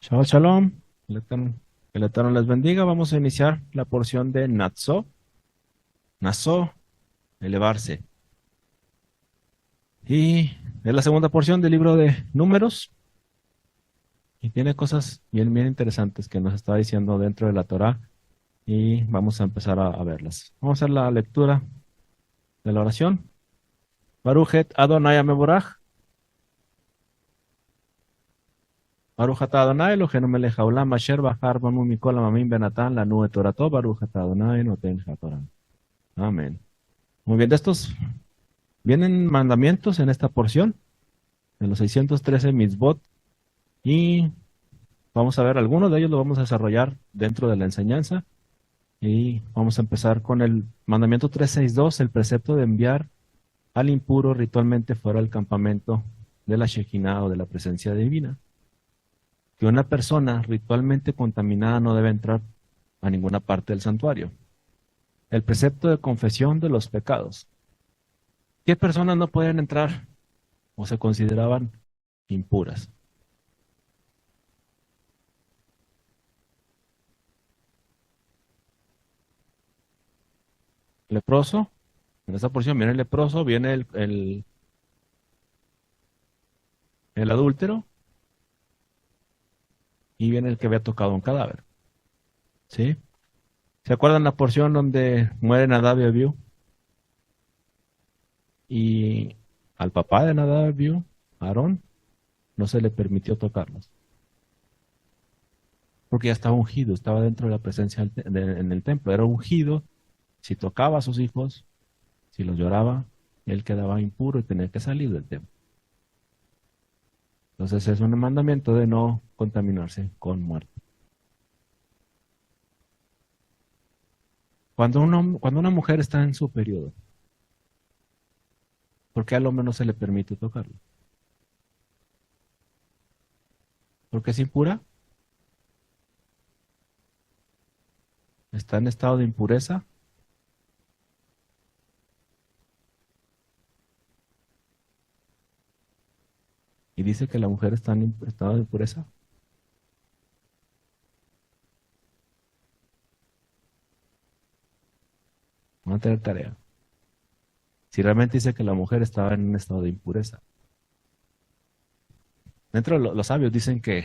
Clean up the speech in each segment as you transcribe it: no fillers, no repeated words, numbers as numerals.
Shabbat Shalom. Que el Eterno les bendiga. Vamos a iniciar la porción de Natsó. Natsó, elevarse. Y es la segunda porción del libro de Números. Y tiene cosas bien, bien interesantes que nos está diciendo dentro de la Torá. Y vamos a empezar a verlas. Vamos a hacer la lectura de la oración. Baruch et Adonai Mevorach. Baruch atah Adonai Eloheinu melech haolam asher bachar banu mikol hamamim benatan lanu et torato. Baruch atah Adonai noten hatorah. Amén. Muy bien, de estos vienen mandamientos en esta porción, de los 613 mitzvot, y vamos a ver algunos de ellos, lo vamos a desarrollar dentro de la enseñanza, y vamos a empezar con el mandamiento 362, el precepto de enviar al impuro ritualmente fuera del campamento de la Shekinah o de la presencia divina. Que una persona ritualmente contaminada no debe entrar a ninguna parte del santuario. El precepto de confesión de los pecados. ¿Qué personas no pueden entrar o se consideraban impuras? Leproso, en esta porción viene el leproso, viene el adúltero y viene el que había tocado un cadáver. ¿Sí? ¿Se acuerdan la porción donde muere Nadab y Abiú? Y al papá de Nadab y Abiú, Aarón, no se le permitió tocarlos. Porque ya estaba ungido, estaba dentro de la presencia en el templo, era ungido. Si tocaba a sus hijos, si los lloraba, él quedaba impuro y tenía que salir del templo. Entonces es un mandamiento de no contaminarse con muerte. Cuando una mujer está en su periodo, ¿por qué al hombre no se le permite tocarlo? ¿Porque es impura? ¿Está en estado de impureza? Y dice que la mujer está en estado de impureza. Van a tener tarea. Si realmente dice que la mujer estaba en un estado de impureza. Dentro de los sabios dicen que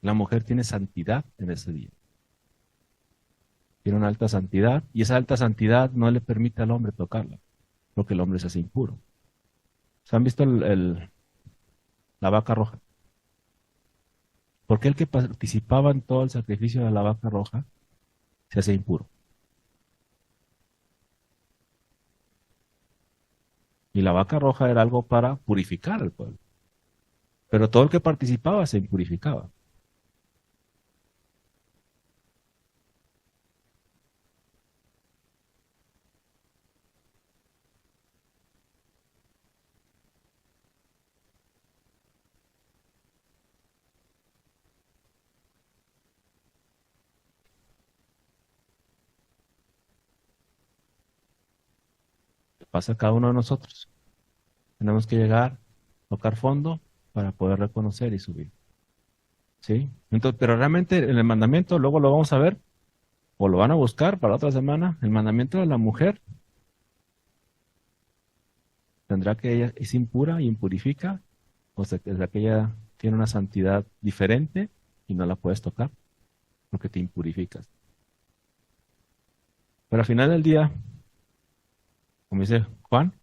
la mujer tiene santidad en ese día. Tiene una alta santidad y esa alta santidad no le permite al hombre tocarla, porque el hombre se hace impuro. ¿Se han visto la vaca roja? Porque el que participaba en todo el sacrificio de la vaca roja se hace impuro. Y la vaca roja era algo para purificar al pueblo. Pero todo el que participaba se impurificaba. ¿Qué pasa a cada uno de nosotros? Tenemos que llegar, tocar fondo para poder reconocer y subir. ¿Sí? Entonces, pero realmente en el mandamiento, luego lo vamos a ver, o lo van a buscar para otra semana, el mandamiento de la mujer tendrá que ella es impura y impurifica, o sea, que ella tiene una santidad diferente y no la puedes tocar porque te impurificas. Pero al final del día, como dice Juan,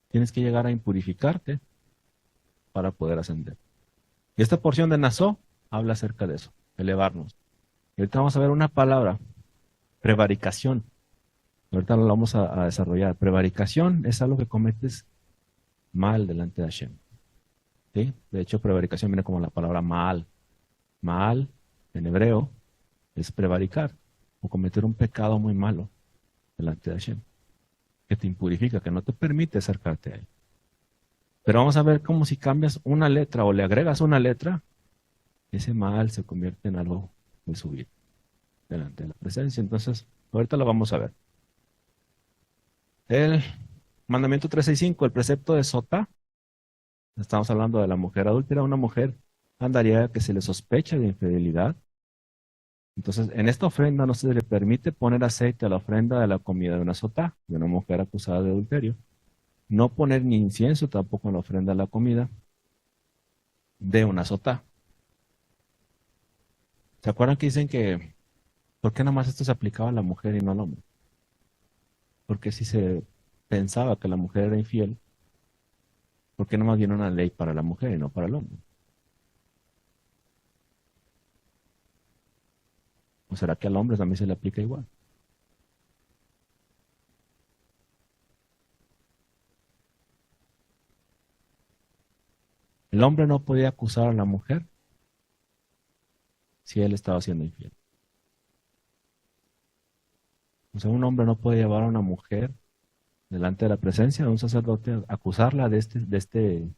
tienes que llegar a impurificarte para poder ascender. Y esta porción de Nazó habla acerca de eso, elevarnos. Y ahorita vamos a ver una palabra, prevaricación. Ahorita lo vamos a desarrollar. Prevaricación es algo que cometes mal delante de Hashem. ¿Sí? De hecho, prevaricación viene como la palabra mal. Mal, en hebreo, es prevaricar o cometer un pecado muy malo delante de Hashem, que te impurifica, que no te permite acercarte a Él. Pero vamos a ver cómo si cambias una letra o le agregas una letra, ese mal se convierte en algo muy subido delante de la presencia. Entonces, ahorita lo vamos a ver. El mandamiento 365, el precepto de Sotá, estamos hablando de la mujer adúltera, una mujer andaría que se le sospecha de infidelidad. Entonces, en esta ofrenda no se le permite poner aceite a la ofrenda de la comida de una sotá, de una mujer acusada de adulterio. No poner ni incienso tampoco en la ofrenda de la comida de una sotá. ¿Se acuerdan que dicen que, ¿por qué nomás esto se aplicaba a la mujer y no al hombre? Porque si se pensaba que la mujer era infiel, ¿por qué nomás viene una ley para la mujer y no para el hombre? ¿O será que al hombre también se le aplica igual? El hombre no podía acusar a la mujer si él estaba siendo infiel. O sea, un hombre no puede llevar a una mujer delante de la presencia de un sacerdote, acusarla de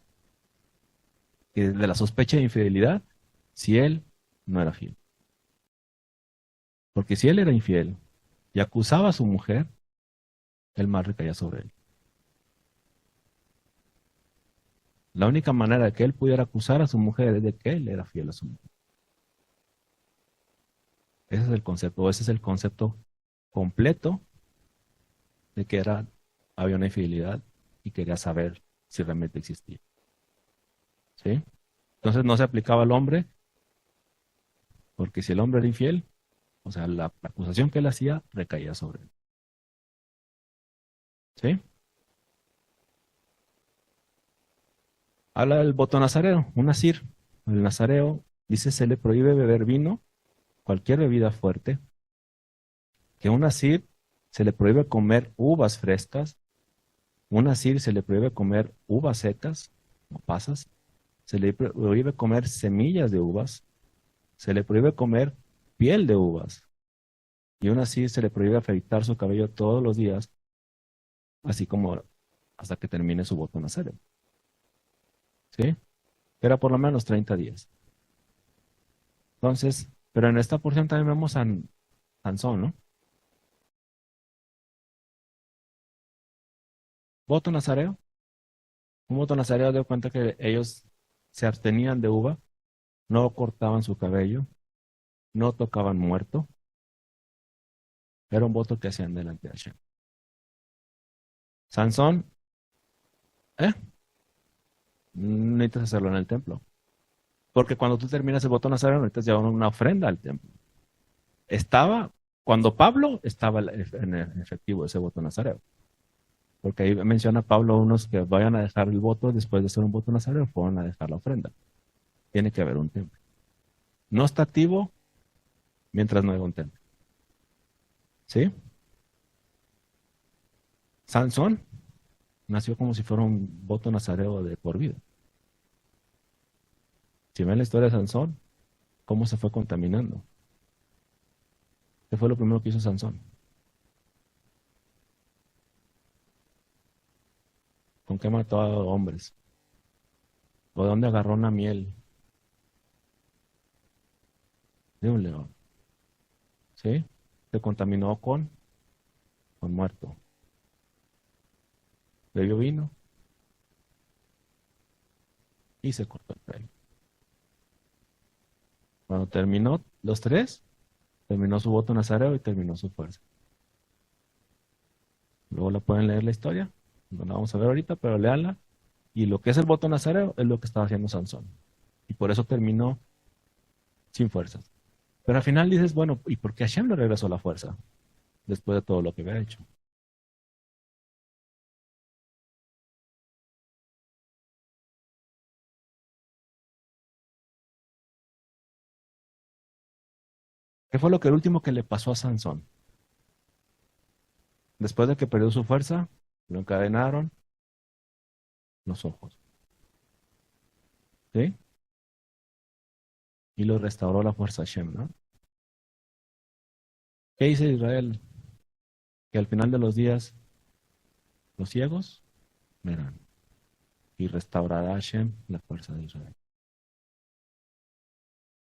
la sospecha de infidelidad, si él no era fiel. Porque si él era infiel y acusaba a su mujer, el mal recaía sobre él. La única manera de que él pudiera acusar a su mujer es de que él era fiel a su mujer. Ese es el concepto, o ese es el concepto completo de que había una infidelidad y quería saber si realmente existía. ¿Sí? Entonces no se aplicaba al hombre, porque si el hombre era infiel, o sea, la acusación que él hacía recaía sobre él. ¿Sí? Habla del voto nazareo, un nazir. El nazareo dice se le prohíbe beber vino, cualquier bebida fuerte, que un nazir se le prohíbe comer uvas frescas, un nazir se le prohíbe comer uvas secas o pasas, se le prohíbe comer semillas de uvas, se le prohíbe comer piel de uvas, y un nazir se le prohíbe afeitar su cabello todos los días, así como hasta que termine su voto nazareo. ¿Sí? Era por lo menos 30 días. Entonces, pero en esta porción también vemos a Sansón, ¿no? Voto nazareo. Un voto nazareo dio cuenta que ellos se abstenían de uva, no cortaban su cabello, no tocaban muerto. Era un voto que hacían delante de Hashem. Sansón, ¿eh? Necesitas hacerlo en el templo. Porque cuando tú terminas el voto nazareo, necesitas llevar una ofrenda al templo. Estaba, cuando Pablo estaba en efectivo ese voto nazareo. Porque ahí menciona Pablo unos que vayan a dejar el voto después de hacer un voto nazareo, fueron a dejar la ofrenda. Tiene que haber un templo. No está activo mientras no haya un templo. ¿Sí? Sansón nació como si fuera un voto nazareo de por vida. Si ven la historia de Sansón, cómo se fue contaminando. ¿Qué fue lo primero que hizo Sansón? ¿Con qué mató a hombres? ¿O de dónde agarró una miel? De un león. ¿Sí? Se contaminó con muerto. Bebió vino y se cortó el pelo. Cuando terminó los tres, terminó su voto nazareo y terminó su fuerza. Luego la pueden leer la historia. No la vamos a ver ahorita, pero léanla. Y lo que es el voto nazareo es lo que estaba haciendo Sansón. Y por eso terminó sin fuerzas. Pero al final dices, bueno, ¿y por qué Hashem le regresó la fuerza? Después de todo lo que había hecho. ¿Qué fue lo que el último que le pasó a Sansón? Después de que perdió su fuerza, lo encadenaron los ojos. ¿Sí? Y lo restauró la fuerza Hashem, ¿no? ¿Qué dice Israel? Que al final de los días los ciegos verán y restaurará Hashem la fuerza de Israel.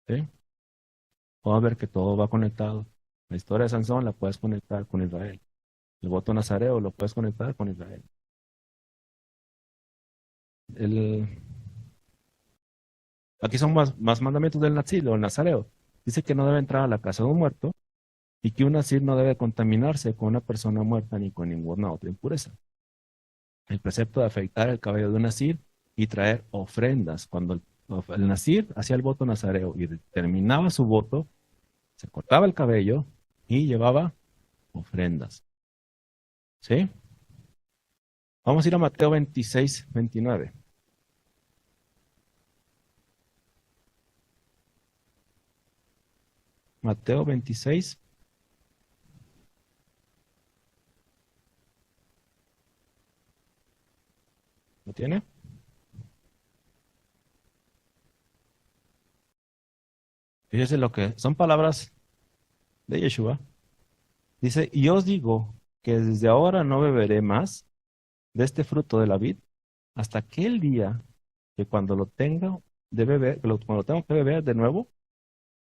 ¿Sí? Vamos a ver que todo va conectado. La historia de Sansón la puedes conectar con Israel. El voto nazareo lo puedes conectar con Israel. El, Aquí son más mandamientos del Nazir o el Nazareo. Dice que no debe entrar a la casa de un muerto y que un Nazir no debe contaminarse con una persona muerta ni con ninguna otra impureza. El precepto de afeitar el cabello de un Nazir y traer ofrendas. Cuando el Nazir hacía el voto nazareo y terminaba su voto, se cortaba el cabello y llevaba ofrendas. ¿Sí? Vamos a ir a Mateo 26, 29. Mateo 26. ¿Lo tiene? Fíjese lo que son palabras de Yeshua. Dice, y os digo que desde ahora no beberé más de este fruto de la vid hasta aquel día que cuando lo tenga de beber, cuando lo tengo que beber de nuevo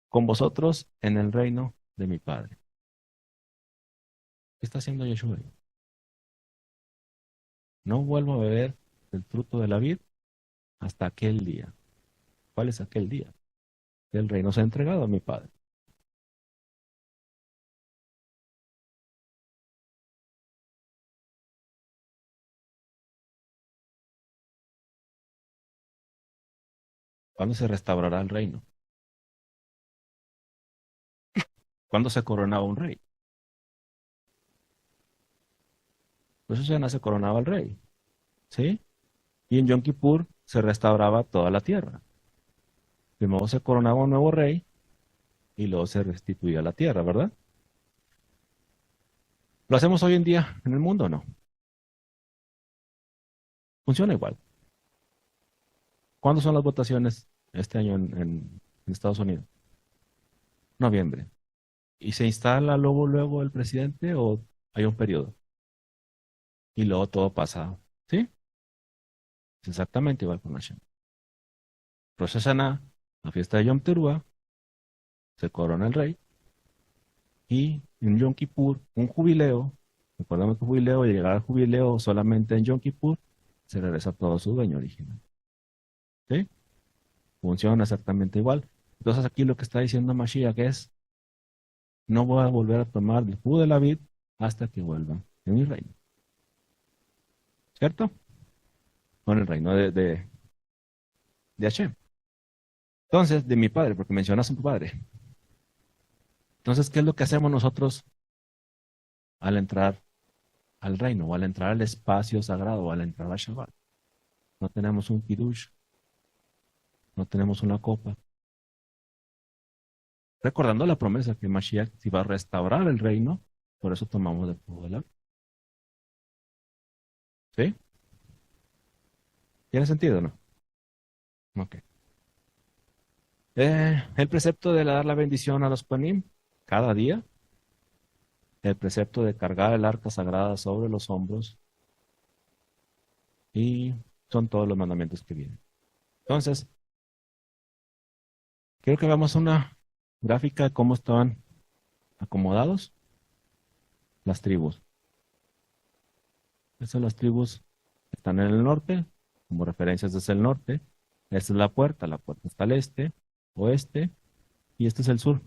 con vosotros en el reino de mi Padre. ¿Qué está haciendo Yeshua? No vuelvo a beber del fruto de la vid hasta aquel día. ¿Cuál es aquel día? El reino se ha entregado a mi Padre. ¿Cuándo se restaurará el reino? ¿Cuándo se coronaba un rey? Pues eso ya se coronaba el rey, ¿sí? Y en Yom Kippur se restauraba toda la tierra. Primero se coronaba un nuevo rey y luego se restituía la tierra, ¿verdad? ¿Lo hacemos hoy en día en el mundo o no? Funciona igual. ¿Cuándo son las votaciones este año en Estados Unidos? Noviembre. ¿Y se instala luego el presidente o hay un periodo? Y luego todo pasa, ¿sí? Es exactamente igual con Hashem. Rosh Hashanah, la fiesta de Yom Teruah, se corona el rey y en Yom Kippur, un jubileo, recordemos que el jubileo, y llegar al jubileo solamente en Yom Kippur, se regresa todo a su dueño original. ¿Sí? Funciona exactamente igual. Entonces aquí lo que está diciendo Mashiach es, no voy a volver a tomar el jugo de la vid hasta que vuelva en mi reino. ¿Cierto? Con el reino de Hashem. Entonces, de mi padre, porque mencionas a su padre. Entonces, ¿qué es lo que hacemos nosotros al entrar al reino o al entrar al espacio sagrado o al entrar a Shabbat? No tenemos un kiddush, no tenemos una copa. Recordando la promesa que Mashiach se iba a restaurar el reino, por eso tomamos del jugo de la vid. ¿Sí? ¿Tiene sentido o no? Ok. El precepto de dar la bendición a los panim cada día. El precepto de cargar el arca sagrada sobre los hombros. Y son todos los mandamientos que vienen. Entonces, quiero que veamos una gráfica de cómo estaban acomodados las tribus. Estas son las tribus que están en el norte, como referencias desde el norte. Esta es la puerta está al este, oeste, y este es el sur.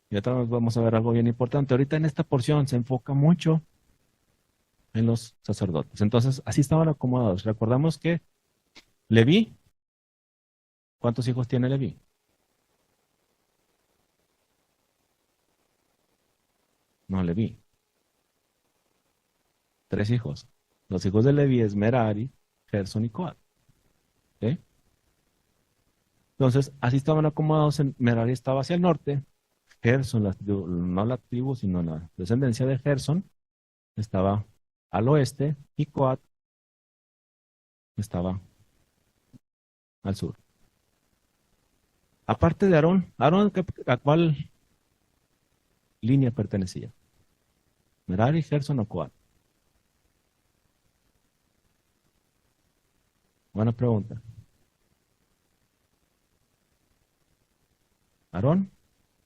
Y otra vez vamos a ver algo bien importante. Ahorita en esta porción se enfoca mucho en los sacerdotes. Entonces, así estaban acomodados. Recordamos que Leví, ¿cuántos hijos tiene Leví? No, Leví, 3 hijos. Los hijos de Leví es Merari, Gerson y Coat. ¿Sí? Entonces, así estaban acomodados. Merari estaba hacia el norte. Gerson, no la tribu, sino la descendencia de Gerson, estaba al oeste y Coat estaba al sur. Aparte de Aarón, ¿Aarón a cuál línea pertenecía? ¿Merari, Gerson o Coat? Buena pregunta. ¿Aarón?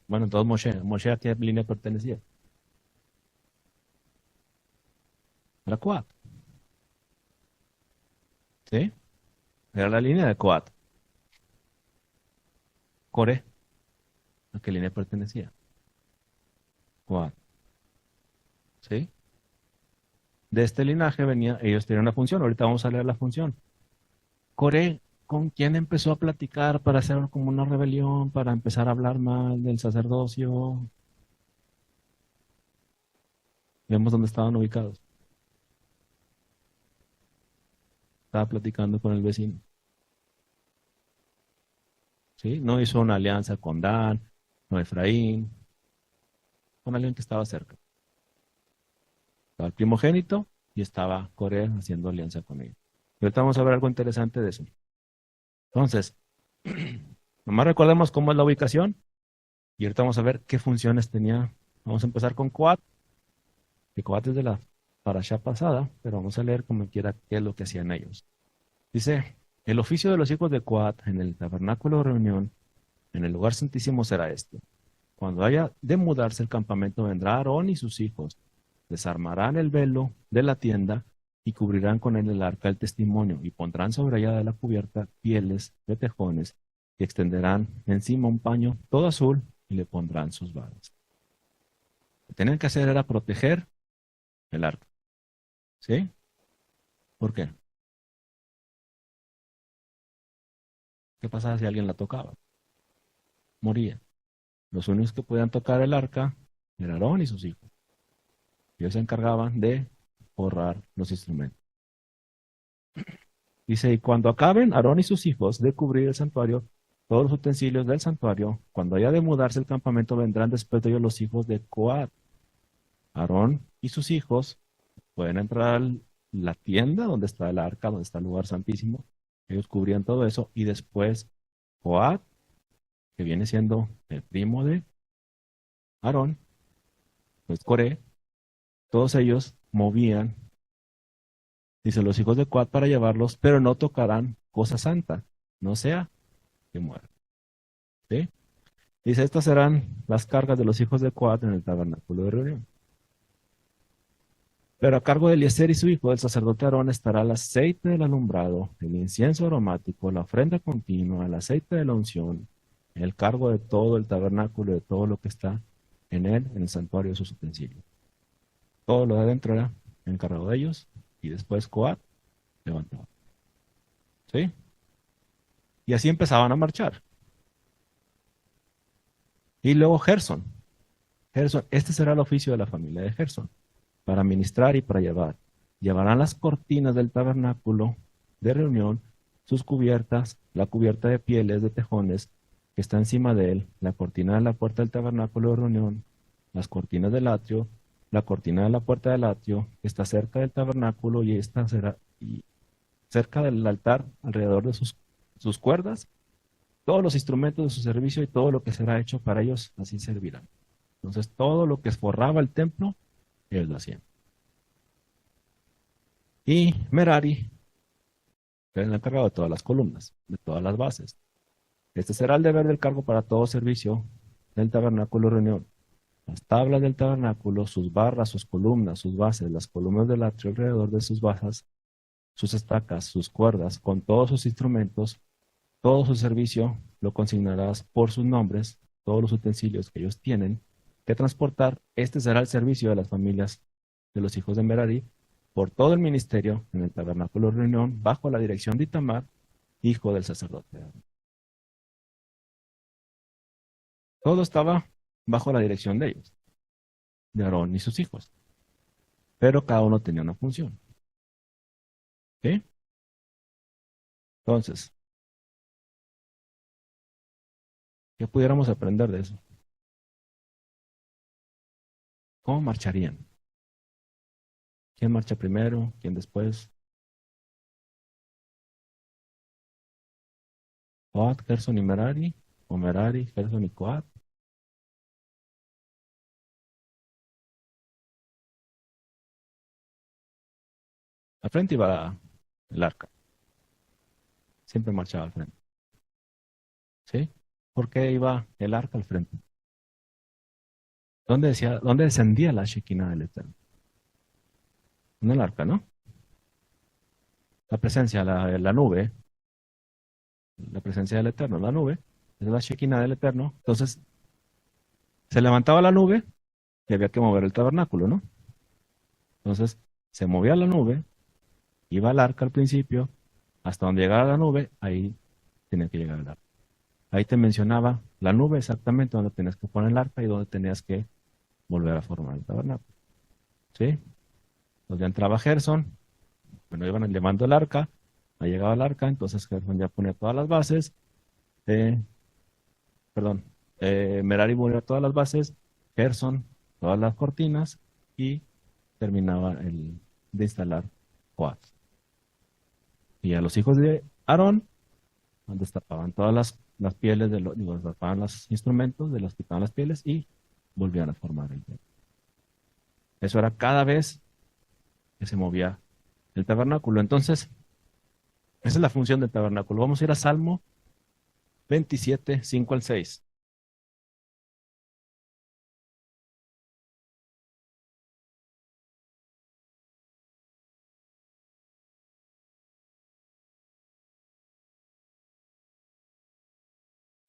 Bueno, entonces Moshe, ¿a qué línea pertenecía? Era Coat. ¿Sí? Era la línea de Coat. Coré, ¿a qué línea pertenecía? Coat. ¿Sí? De este linaje venía, ellos tenían una función, ahorita vamos a leer la función. Coré, ¿con quién empezó a platicar para hacer como una rebelión, para empezar a hablar mal del sacerdocio? Vemos dónde estaban ubicados. Estaba platicando con el vecino. ¿Sí? No hizo una alianza con Dan, con Efraín, con alguien que estaba cerca. Estaba el primogénito y estaba Coré haciendo alianza con él. Y ahorita vamos a ver algo interesante de eso. Entonces, nomás recordemos cómo es la ubicación y ahorita vamos a ver qué funciones tenía. Vamos a empezar con Coat, que Coat es de la parashá pasada, pero vamos a leer como quiera qué es lo que hacían ellos. Dice, el oficio de los hijos de Coat en el tabernáculo de reunión, en el lugar santísimo será este. Cuando haya de mudarse el campamento, vendrá Aarón y sus hijos, desarmarán el velo de la tienda y cubrirán con él el arca del testimonio y pondrán sobre ella de la cubierta pieles de tejones y extenderán encima un paño todo azul y le pondrán sus varas. Lo que tenían que hacer era proteger el arca. ¿Sí? ¿Por qué? ¿Qué pasaba si alguien la tocaba? Moría. Los únicos que podían tocar el arca eran Aarón y sus hijos. Ellos se encargaban de forrar los instrumentos. Dice, y cuando acaben Aarón y sus hijos de cubrir el santuario, todos los utensilios del santuario, cuando haya de mudarse el campamento, vendrán después de ellos los hijos de Coat. Aarón y sus hijos pueden entrar a la tienda donde está el arca, donde está el lugar santísimo. Ellos cubrían todo eso y después Coat, que viene siendo el primo de Aarón, pues Coré, todos ellos movían, dice, los hijos de Coat para llevarlos, pero no tocarán cosa santa, no sea que mueran. ¿Sí? Dice, estas serán las cargas de los hijos de Coat en el tabernáculo de reunión. Pero a cargo de Eliezer y su hijo, el sacerdote Aarón, estará el aceite del alumbrado, el incienso aromático, la ofrenda continua, el aceite de la unción, el cargo de todo el tabernáculo, de todo lo que está en él, en el santuario de sus utensilios. Todo lo de adentro era encargado de ellos, y después Coat levantaba. ¿Sí? Y así empezaban a marchar. Y luego Gerson. Gerson, este será el oficio de la familia de Gerson, para ministrar y para llevar. Llevarán las cortinas del tabernáculo de reunión, sus cubiertas, la cubierta de pieles de tejones que está encima de él, la cortina de la puerta del tabernáculo de reunión, las cortinas del atrio, la cortina de la puerta del atrio que está cerca del tabernáculo y esta será y cerca del altar, alrededor de sus cuerdas, todos los instrumentos de su servicio y todo lo que será hecho para ellos, así servirán. Entonces, todo lo que forraba el templo, ellos lo hacían. Y Merari era el encargado de todas las columnas, de todas las bases. Este será el deber del cargo para todo servicio del tabernáculo reunión. Las tablas del tabernáculo, sus barras, sus columnas, sus bases, las columnas del atrio alrededor de sus basas, sus estacas, sus cuerdas, con todos sus instrumentos, todo su servicio lo consignarás por sus nombres, todos los utensilios que ellos tienen que transportar. Este será el servicio de las familias de los hijos de Merari por todo el ministerio en el tabernáculo de reunión bajo la dirección de Itamar, hijo del sacerdote. Todo estaba bajo la dirección de ellos, de Aarón y sus hijos, pero cada uno tenía una función. ¿Sí? Entonces, ¿qué pudiéramos aprender de eso? ¿Cómo marcharían? ¿Quién marcha primero? ¿Quién después? Coat, Gerson y Merari, o Merari, Gerson y Coat. Al frente iba el arca, siempre marchaba al frente. ¿Sí? ¿Por qué iba el arca al frente? ¿Dónde descendía la Shekinah del Eterno? En el arca, ¿no? La presencia, la nube, la presencia del Eterno, la nube, es la Shekinah del Eterno. Entonces, se levantaba la nube y había que mover el tabernáculo, ¿no? Entonces, se movía la nube, iba al arca al principio, hasta donde llegara la nube, ahí tenía que llegar el arca. Ahí te mencionaba la nube exactamente donde tenías que poner el arca y donde tenías que volver a formar el tabernáculo. ¿Sí? Entonces ya entraba Gerson, bueno, iban llevando el arca, ahí llegaba el arca, entonces Gerson ya ponía todas las bases, eh, perdón, Merari ponía todas las bases, Gerson todas las cortinas y terminaba de instalar Coat. Y a los hijos de Aarón, destapaban todas las pieles, digo, destapaban los instrumentos, de los quitaban las pieles y volvían a formar el templo. Eso era cada vez que se movía el tabernáculo. Entonces, esa es la función del tabernáculo. Vamos a ir a Salmo 27, 5 al 6.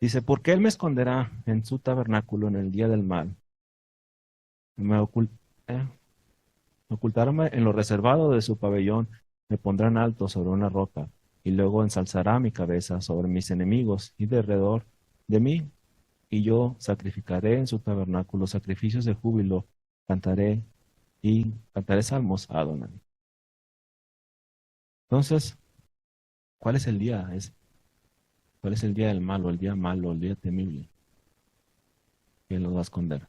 Dice, ¿por qué él me esconderá en su tabernáculo en el día del mal? Me ocultará en lo reservado de su pabellón, me pondrán alto sobre una roca, y luego ensalzará mi cabeza sobre mis enemigos y de alrededor de mí, y yo sacrificaré en su tabernáculo sacrificios de júbilo, cantaré y cantaré salmos a Adonai. Entonces, ¿cuál es el día? ¿Cuál es el día del malo, el día temible? ¿Quién los va a esconder?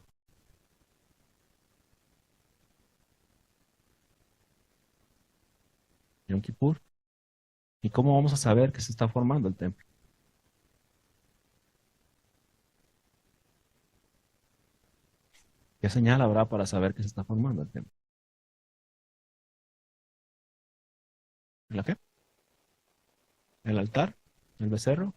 Yom Kippur. ¿Y cómo vamos a saber que se está formando el templo? ¿Qué señal habrá para saber que se está formando el templo? ¿La qué? ¿El altar? ¿El becerro?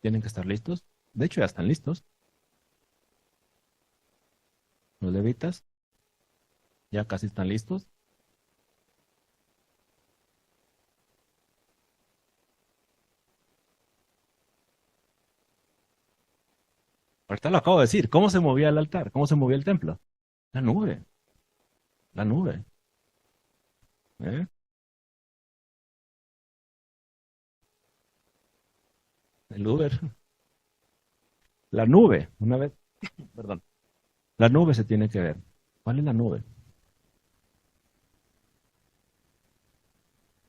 Tienen que estar listos. De hecho, ya están listos. Los levitas ya casi están listos. Ahorita lo acabo de decir. ¿Cómo se movía el altar? ¿Cómo se movía el templo? La nube. La nube. ¿Eh? El Uber. La nube. Una vez, perdón. La nube se tiene que ver. ¿Cuál es la nube?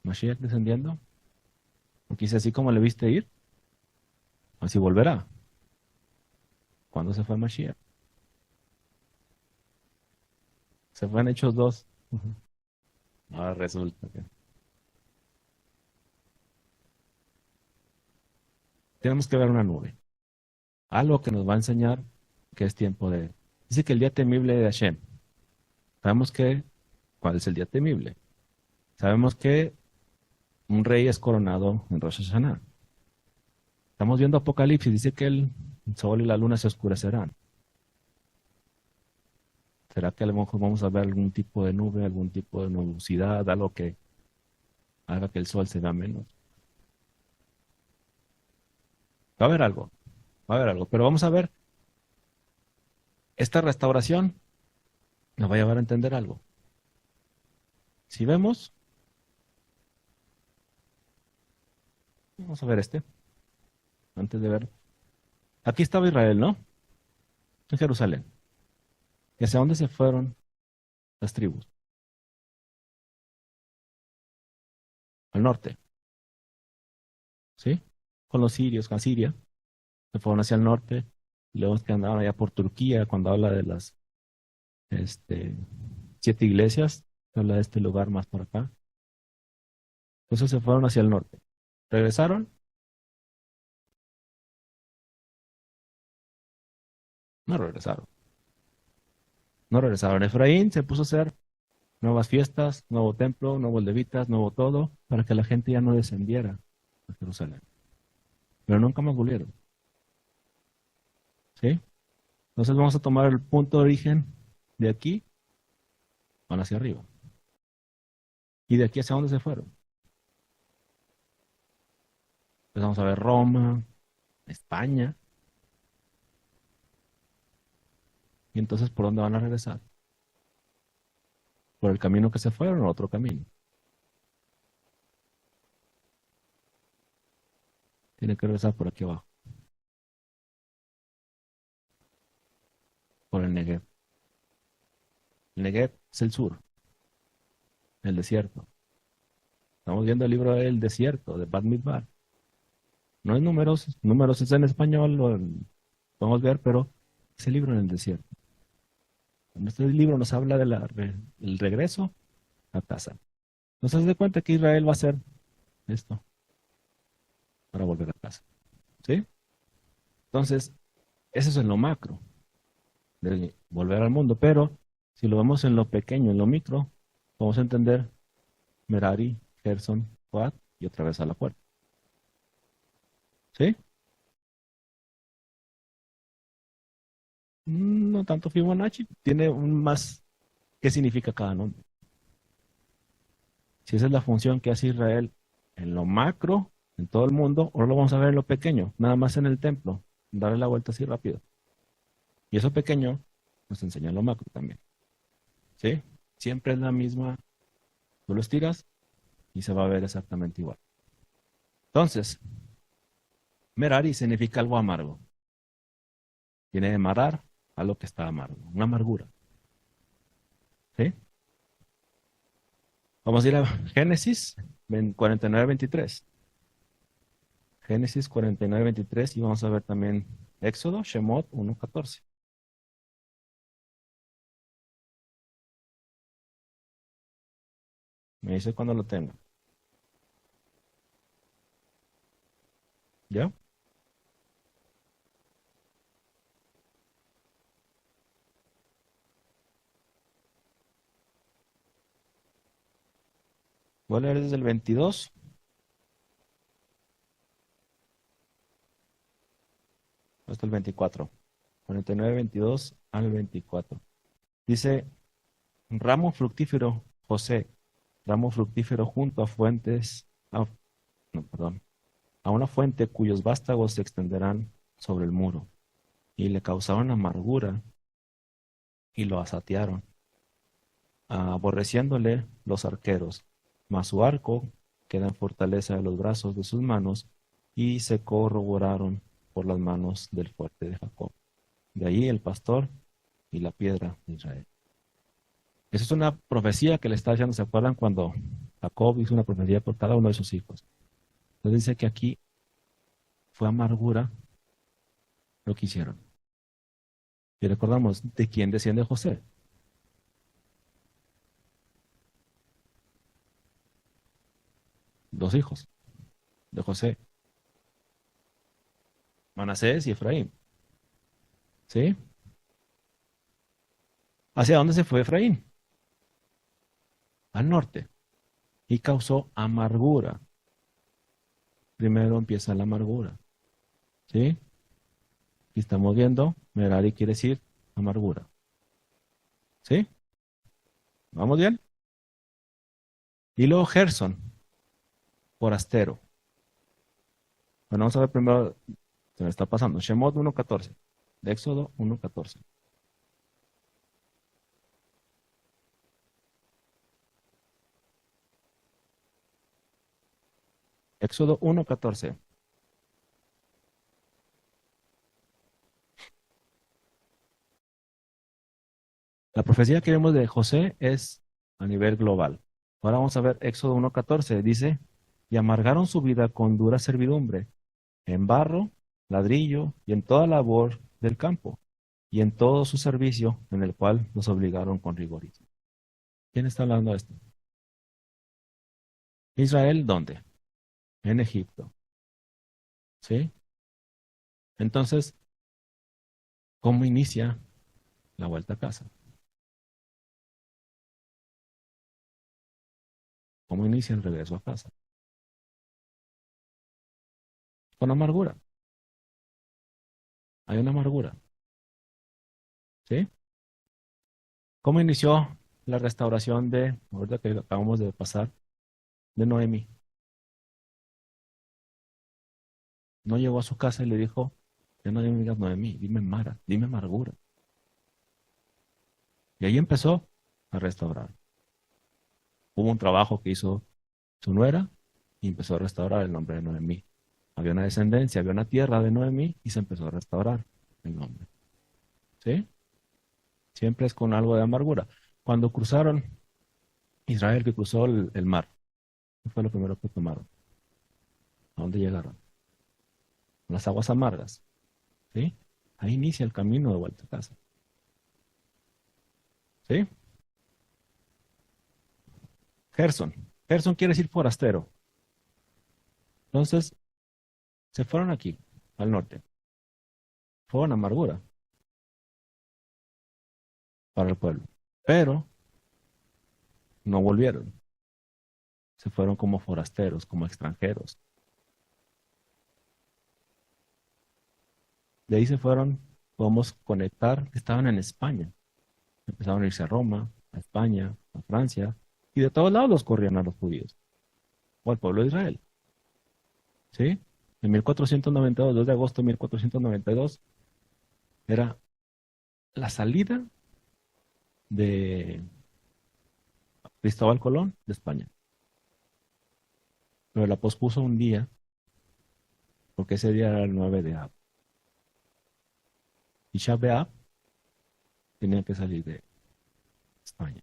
Mashiach descendiendo. Porque dice así como le viste ir, así volverá. ¿Cuándo se fue Mashiach? Se fue en Hechos 2. Ujú. Ahora resulta que tenemos que ver una nube. Algo que nos va a enseñar que es tiempo de... Dice que el día temible de Hashem. Sabemos que... ¿Cuál es el día temible? Sabemos que un rey es coronado en Rosh Hashanah. Estamos viendo Apocalipsis. Dice que el sol y la luna se oscurecerán. ¿Será que a lo mejor vamos a ver algún tipo de nube, algún tipo de nubosidad, algo que haga que el sol se vea menos? Va a haber algo, va a haber algo. Pero vamos a ver, esta restauración nos va a llevar a entender algo. Si vemos, vamos a ver antes de ver. Aquí estaba Israel, ¿no? En Jerusalén. ¿Y hacia dónde se fueron las tribus? Al norte, ¿sí? Con los sirios, con Siria. Se fueron hacia el norte. Y luego que andaban allá por Turquía, cuando habla de las este, 7 iglesias, habla de este lugar más por acá. Entonces se fueron hacia el norte. ¿Regresaron? No regresaron. No regresaron. Efraín se puso a hacer nuevas fiestas, nuevo templo, nuevos levitas, nuevo todo, para que la gente ya no descendiera a Jerusalén. Pero nunca más volvieron. ¿Sí? Entonces vamos a tomar el punto de origen de aquí, van hacia arriba. ¿Y de aquí hacia dónde se fueron? Empezamos a ver Roma, España. Y entonces, ¿por dónde van a regresar? ¿Por el camino que se fueron o otro camino? Tiene que regresar por aquí abajo, por el Negev. El Negev es el sur, el desierto. Estamos viendo el libro del desierto, de Bad Midbar. No es números, números es en español, lo podemos ver, pero es el libro en el desierto. Este libro nos habla del regreso a casa. Nos hace de cuenta que Israel va a hacer esto para volver a casa. ¿Sí? Entonces, eso es en lo macro, de volver al mundo. Pero si lo vemos en lo pequeño, en lo micro, vamos a entender Merari, Gerson, Coat y otra vez a la puerta. ¿Sí? No tanto Fibonacci, tiene un más. ¿Qué significa cada nombre? Si esa es la función que hace Israel en lo macro, en todo el mundo, ahora lo vamos a ver en lo pequeño, nada más en el templo, darle la vuelta así rápido. Y eso pequeño nos enseña lo macro también. ¿Sí? Siempre es la misma, tú lo estiras y se va a ver exactamente igual. Entonces, Merari significa algo amargo. Tiene de marar a lo que está amargo, una amargura. ¿Sí? Vamos a ir a Génesis 49:23. Génesis 49:23 y vamos a ver también Éxodo, Shemot 1:14. Me dice cuando lo tenga. ¿Ya? Voy a leer desde el 22 hasta el 24. 49:22 al 24. Dice, ramo fructífero, José, ramo fructífero junto a fuentes, no, perdón, a una fuente cuyos vástagos se extenderán sobre el muro, y le causaron amargura y lo asatearon, aborreciéndole los arqueros, mas su arco queda en fortaleza de los brazos de sus manos, y se corroboraron por las manos del fuerte de Jacob. De ahí el pastor y la piedra de Israel. Esa es una profecía que le está diciendo, ¿se acuerdan cuando Jacob hizo una profecía por cada uno de sus hijos? Entonces dice que aquí fue amargura lo que hicieron. Y recordamos, ¿de quién desciende José? Dos hijos de José, Manasés y Efraín. ¿Sí? ¿Hacia dónde se fue Efraín? Al norte. Y causó amargura. Primero empieza la amargura. ¿Sí? Y estamos viendo, Merari quiere decir amargura. ¿Sí? ¿Vamos bien? Y luego Gerson, forastero. Bueno, vamos a ver primero, se me está pasando. Shemot 1:14. De Éxodo 1:14. Éxodo 1:14. La profecía que vemos de José es a nivel global. Ahora vamos a ver Éxodo 1:14. Dice, y amargaron su vida con dura servidumbre, en barro, ladrillo y en toda labor del campo, y en todo su servicio en el cual los obligaron con rigorismo. ¿Quién está hablando de esto? Israel, ¿dónde? En Egipto. ¿Sí? Entonces, ¿cómo inicia la vuelta a casa? ¿Cómo inicia el regreso a casa? Con amargura. Hay una amargura. ¿Sí? ¿Cómo inició la restauración de, ahorita que acabamos de pasar, de Noemi? No llegó a su casa y le dijo, ya no me digas Noemí, dime Mara, dime amargura. Y ahí empezó a restaurar. Hubo un trabajo que hizo su nuera y empezó a restaurar el nombre de Noemí. Había una descendencia, había una tierra de Noemí y se empezó a restaurar el nombre. ¿Sí? Siempre es con algo de amargura. Cuando cruzaron, Israel que cruzó el mar, ¿qué fue lo primero que tomaron? ¿A dónde llegaron? Las aguas amargas. ¿Sí? Ahí inicia el camino de vuelta a casa. ¿Sí? Gerson. Gerson quiere decir forastero. Entonces, se fueron aquí, al norte. Fue una amargura para el pueblo. Pero no volvieron. Se fueron como forasteros, como extranjeros. De ahí se fueron, podemos conectar, estaban en España. Empezaron a irse a Roma, a España, a Francia, y de todos lados los corrían a los judíos, o al pueblo de Israel. ¿Sí? En 1492, 2 de agosto de 1492, era la salida de Cristóbal Colón de España. Pero la pospuso un día, porque ese día era el 9 de Ab. Y B'Av tenía que salir de España.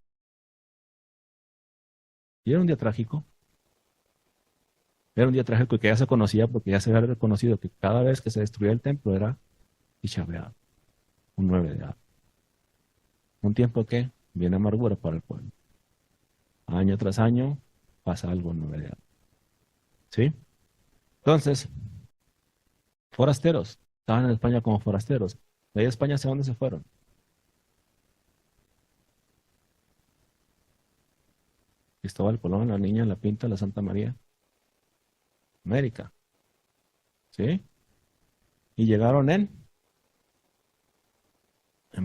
Y era un día trágico. Era un día trágico que ya se conocía porque ya se había reconocido que cada vez que se destruía el templo era Tisha B'Av, un 9 de Ab. Un tiempo que viene amargura para el pueblo. Año tras año pasa algo 9 de Ab. ¿Sí? Entonces, forasteros. Estaban en España como forasteros. De ahí a España, ¿hacia dónde se fueron? Cristóbal Colón, la Niña, la Pinta, la Santa María. América. ¿Sí? Y llegaron en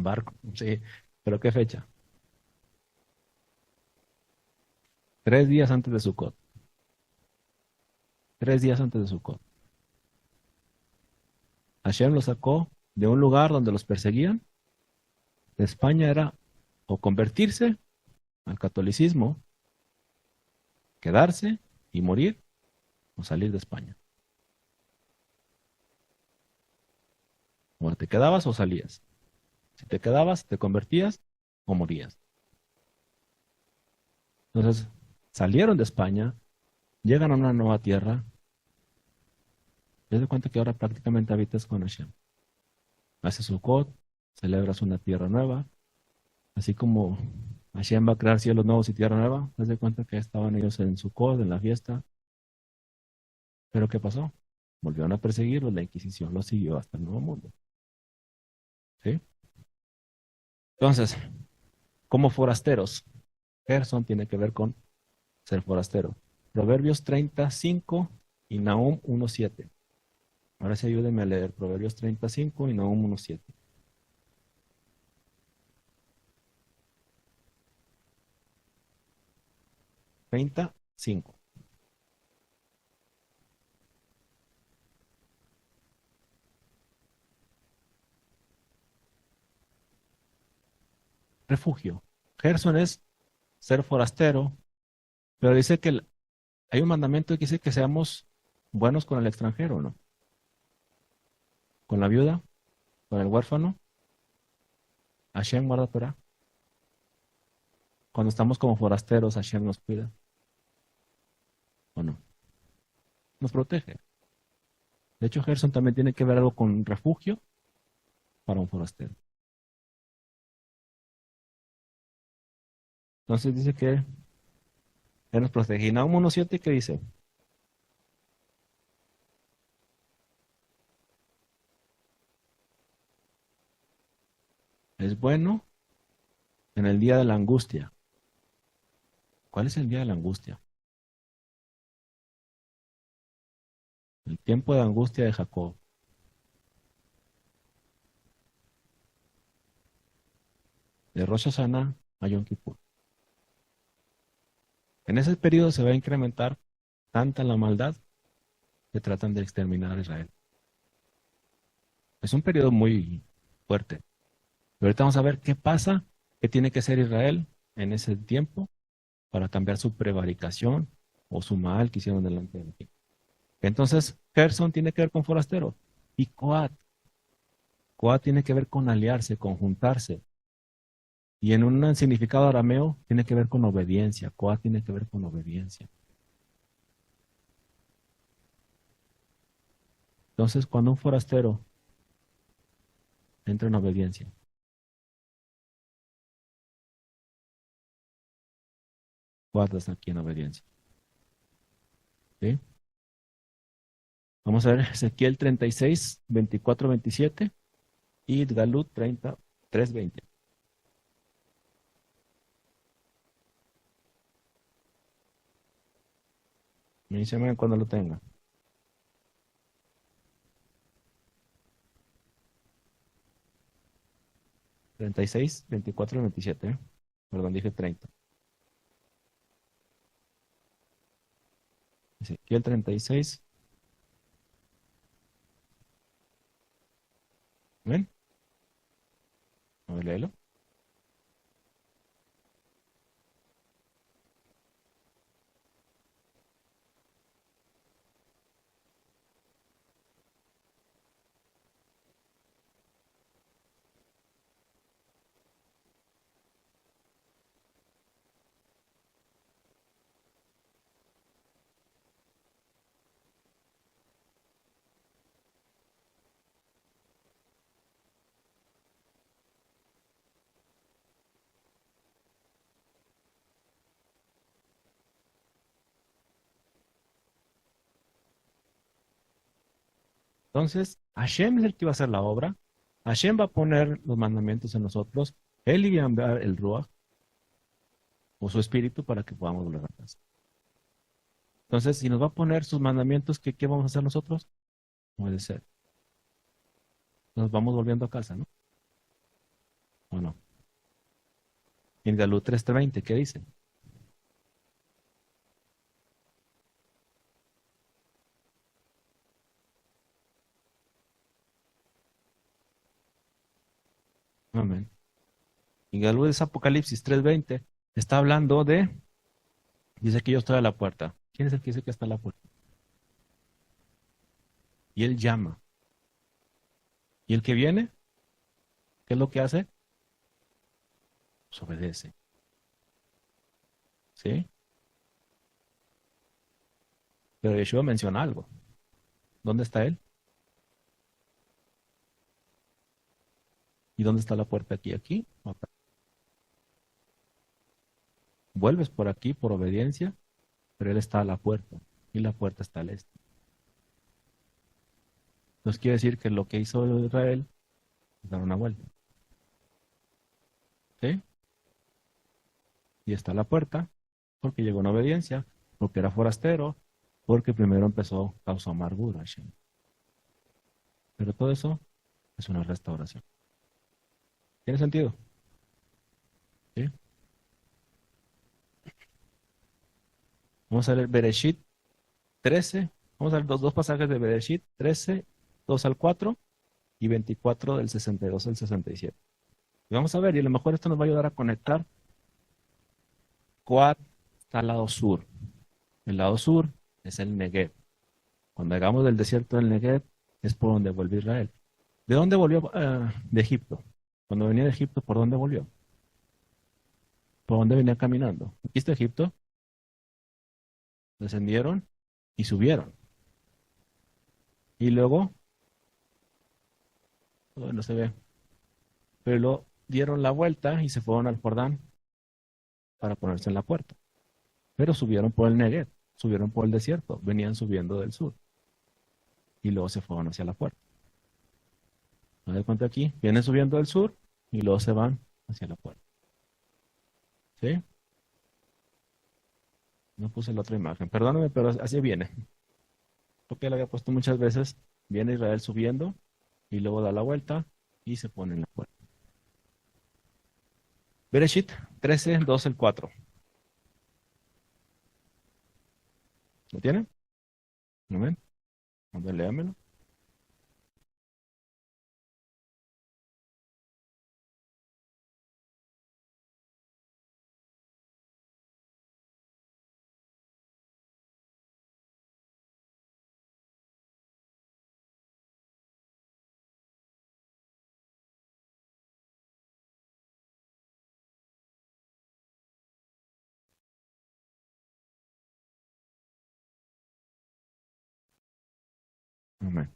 barco. Sí. ¿Pero qué fecha? 3 días antes de Sucot. 3 días antes de Sucot. Hashem los sacó de un lugar donde los perseguían. De España era o convertirse al catolicismo, quedarse y morir, o salir de España. O te quedabas o salías. Si te quedabas, te convertías o morías. Entonces, salieron de España, llegan a una nueva tierra. Te das cuenta que ahora prácticamente habitas con Hashem. Haces Sukkot, celebras una tierra nueva. Así como Hashem va a crear cielos nuevos y tierra nueva, te das cuenta que estaban ellos en Sukkot, en la fiesta. Pero ¿qué pasó? Volvieron a perseguirlos, la Inquisición los siguió hasta el Nuevo Mundo. ¿Sí? Entonces, como forasteros, Gerson tiene que ver con ser forastero. Proverbios 35 y Nahum 1:7. Ahora sí ayúdenme a leer Proverbios 35 y Nahum 1:7. 35. Refugio. Gerson es ser forastero, pero dice que hay un mandamiento que dice que seamos buenos con el extranjero, ¿no? Con la viuda, con el huérfano. Hashem guarda Torah. Cuando estamos como forasteros, Hashem nos cuida. ¿O no? Nos protege. De hecho, Gerson también tiene que ver algo con refugio para un forastero. Entonces dice que Él nos protege. Y Nahum 1:7, ¿qué dice? Es bueno en el día de la angustia. ¿Cuál es el día de la angustia? El tiempo de angustia de Jacob. De Rosh Hashanah a Yom Kippur. En ese periodo se va a incrementar tanta la maldad que tratan de exterminar a Israel. Es un periodo muy fuerte. Pero ahorita vamos a ver qué pasa, qué tiene que hacer Israel en ese tiempo para cambiar su prevaricación o su mal que hicieron delante de ti. Entonces, Gerson tiene que ver con forastero. Y Coat. Coat tiene que ver con aliarse, con juntarse. Y en un significado arameo tiene que ver con obediencia. Coat tiene que ver con obediencia. Entonces, cuando un forastero entra en obediencia, Coat está aquí en obediencia. ¿Sí? Vamos a ver Ezequiel 36, 24, 27 y Galut 33, 20. Me dice cuando lo tenga. 36, 24 y 27. Perdón, dije 30. Ezequiel 36. ¿Ven? A ver, léelo. Entonces, Hashem es el que va a hacer la obra. Hashem va a poner los mandamientos en nosotros. Él iba a enviar el Ruach o su espíritu para que podamos volver a casa. Entonces, si nos va a poner sus mandamientos, ¿qué vamos a hacer nosotros? Puede ser. Nos vamos volviendo a casa, ¿no? ¿O no? En Galut 3:20, ¿qué dice? Amén. En Galut es Apocalipsis 3:20. Está hablando de, dice que yo estoy a la puerta. ¿Quién es el que dice que está a la puerta? Y él llama. ¿Y el que viene? ¿Qué es lo que hace? Pues obedece. ¿Sí? Pero Yeshua menciona algo. ¿Dónde está él? ¿Y dónde está la puerta aquí? ¿Aquí? ¿O acá? Vuelves por aquí por obediencia, pero él está a la puerta. Y la puerta está al este. Entonces quiere decir que lo que hizo Israel es dar una vuelta. ¿Sí? Y está a la puerta porque llegó en obediencia, porque era forastero, porque primero empezó, causó amargura. Hashem. Pero todo eso es una restauración. ¿Tiene sentido? ¿Sí? Vamos a leer Bereshit 13. Vamos a ver los dos pasajes de Bereshit 13, 2 al 4 y 24 del 62 al 67. Y vamos a ver, y a lo mejor esto nos va a ayudar a conectar. Coat está al lado sur. El lado sur es el Negev. Cuando llegamos del desierto del Negev es por donde volvió Israel. ¿De dónde volvió? De Egipto. Cuando venía de Egipto, ¿por dónde volvió? ¿Por dónde venía caminando? Aquí está Egipto. Descendieron y subieron. Y luego, no se ve, pero luego dieron la vuelta y se fueron al Jordán para ponerse en la puerta. Pero subieron por el Negev, subieron por el desierto, venían subiendo del sur y luego se fueron hacia la puerta. ¿No das cuenta aquí? Vienen subiendo del sur y luego se van hacia la puerta. ¿Sí? No puse la otra imagen. Perdóname, pero así viene. Porque la había puesto muchas veces. Viene Israel subiendo y luego da la vuelta y se pone en la puerta. Bereshit 13, 2, el 4. ¿Lo tienen? ¿No ven? A ver, léamelo. Amén.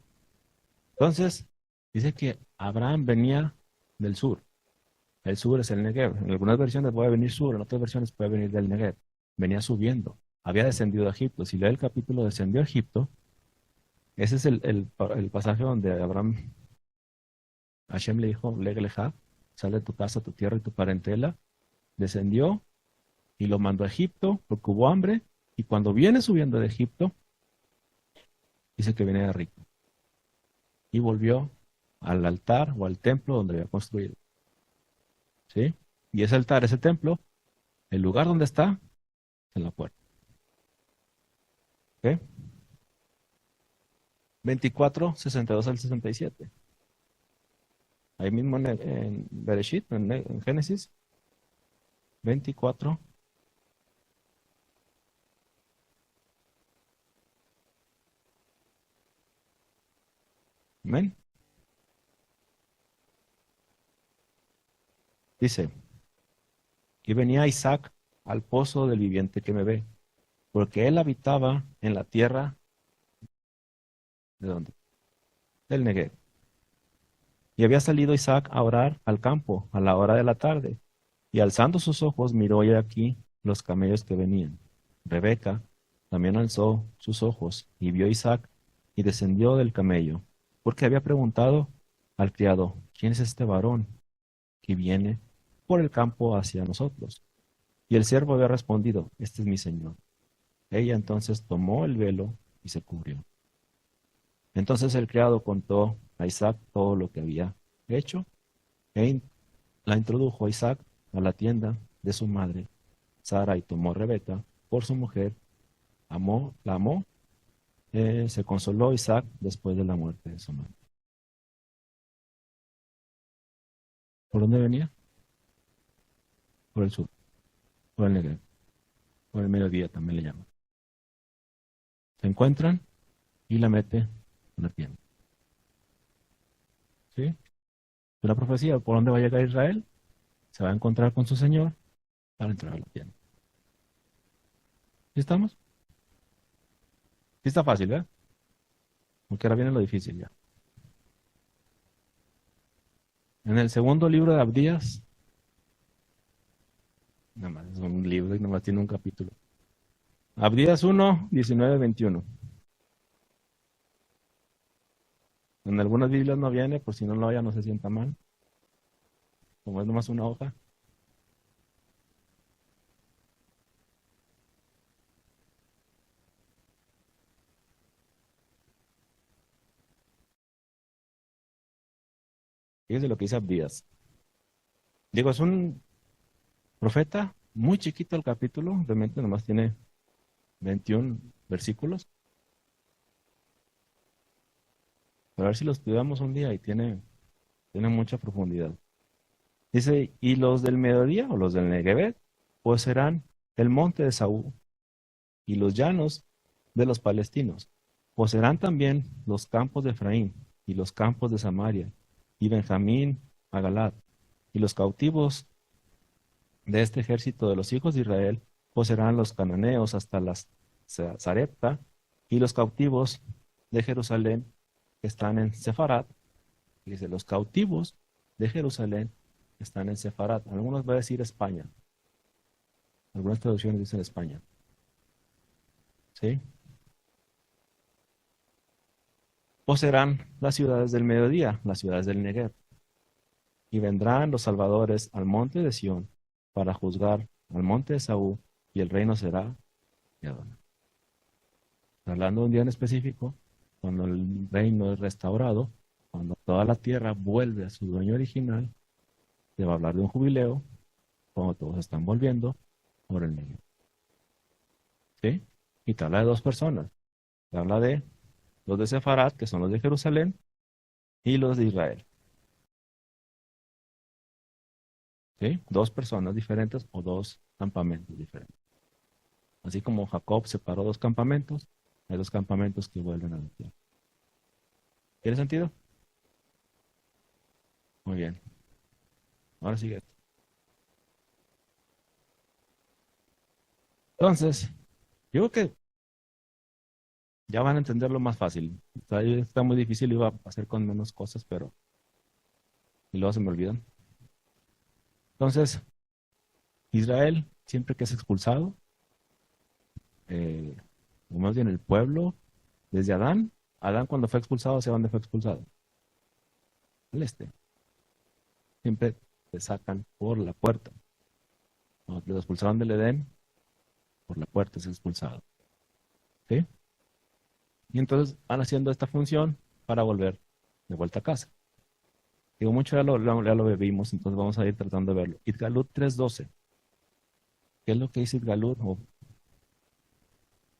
Entonces, dice que Abraham venía del sur. El sur es el Negev. En algunas versiones puede venir sur, en otras versiones puede venir del Negev. Venía subiendo. Había descendido a Egipto. Si lee el capítulo descendió a Egipto, ese es el pasaje donde Abraham, Hashem le dijo, Leja, sale de tu casa, tu tierra y tu parentela. Descendió y lo mandó a Egipto porque hubo hambre. Y cuando viene subiendo de Egipto, dice que venía rico. Y volvió al altar o al templo donde había construido. ¿Sí? Y ese altar, ese templo, el lugar donde está, en la puerta. ¿Ok? 24, 62 al 67. Ahí mismo en Bereshit, en Génesis, 24. Amén. Dice, y venía Isaac al pozo del viviente que me ve, porque él habitaba en la tierra de donde, del Negev. Y había salido Isaac a orar al campo a la hora de la tarde, y alzando sus ojos miró y aquí los camellos que venían. Rebeca también alzó sus ojos y vio a Isaac y descendió del camello, porque había preguntado al criado, ¿quién es este varón que viene por el campo hacia nosotros? Y el siervo había respondido, este es mi señor. Ella entonces tomó el velo y se cubrió. Entonces el criado contó a Isaac todo lo que había hecho e la introdujo a Isaac a la tienda de su madre, Sara, y tomó a Rebeca por su mujer, la amó, se consoló Isaac después de la muerte de su madre. ¿Por dónde venía? Por el sur, por el Negev, por el mediodía también le llaman. Se encuentran y la mete en la tienda. ¿Sí? Una profecía, ¿por dónde va a llegar Israel? Se va a encontrar con su Señor para entrar a la tienda. ¿Sí estamos? Sí está fácil, ¿verdad? Porque ahora viene lo difícil ya. En el segundo libro de Abdías, nada más es un libro y nada más tiene un capítulo. Abdías 1, 19, 21. En algunas Biblias no viene, por si no lo haya, no se sienta mal. Como es nomás una hoja. Fíjese lo que dice Abdías. Digo, es un profeta muy chiquito el capítulo, realmente nomás tiene 21 versículos. Pero a ver si lo estudiamos un día y tiene mucha profundidad. Dice, y los del mediodía o los del Negevet, pues serán el monte de Saúl y los llanos de los palestinos. Poseerán también los campos de Efraín y los campos de Samaria y Benjamín a Galad. Y los cautivos de este ejército de los hijos de Israel poseerán los cananeos hasta las Sarepta y los cautivos de Jerusalén que están en Sefarat. Dice, los cautivos de Jerusalén están en Sefarat. Algunos va a decir España. Algunas traducciones dicen España. ¿Sí? Poseerán las ciudades del mediodía, las ciudades del Negev, y vendrán los salvadores al monte de Sión para juzgar al monte de Saúl, y el reino será de Adonai. Hablando de un día en específico, cuando el reino es restaurado, cuando toda la tierra vuelve a su dueño original, se va a hablar de un jubileo, cuando todos están volviendo por el Negev. ¿Sí? Y te habla de dos personas. Te habla de los de Sefarat, que son los de Jerusalén, y los de Israel. ¿Sí? Dos personas diferentes o dos campamentos diferentes. Así como Jacob separó dos campamentos, hay dos campamentos que vuelven a la tierra. ¿Tiene sentido? Muy bien. Ahora sigue esto. Entonces, yo creo que Ya van a entenderlo más fácil. Está muy difícil, iba a hacer con menos cosas, pero y luego se me olvidan. Entonces, Israel, siempre que es expulsado, eh, o más bien el pueblo, desde Adán, Adán cuando fue expulsado, ¿hacia dónde fue expulsado? Al este. Siempre te sacan por la puerta. Cuando lo expulsaron del Edén, por la puerta es expulsado. ¿Sí? Y entonces van haciendo esta función para volver de vuelta a casa. Digo, mucho ya lo vimos, entonces vamos a ir tratando de verlo. Itgalut 3:12. ¿Qué es lo que dice Itgalut? O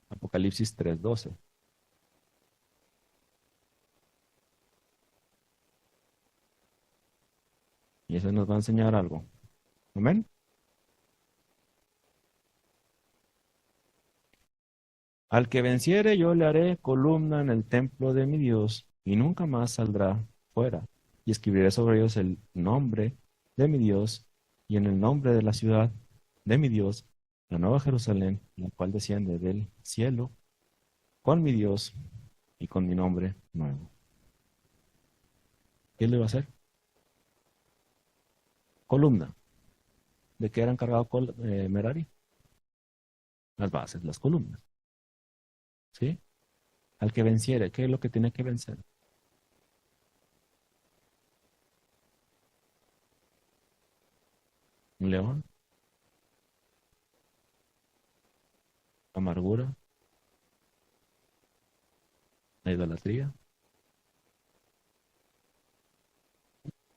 Apocalipsis 3:12. Y eso nos va a enseñar algo. Amén. Al que venciere, yo le haré columna en el templo de mi Dios, y nunca más saldrá fuera. Y escribiré sobre ellos el nombre de mi Dios, y en el nombre de la ciudad de mi Dios, la nueva Jerusalén, la cual desciende del cielo, con mi Dios y con mi nombre nuevo. ¿Qué le va a hacer? Columna. ¿De qué era encargado Merari? Las bases, las columnas. ¿Sí? Al que venciere, ¿qué es lo que tiene que vencer? Un león, amargura, la idolatría,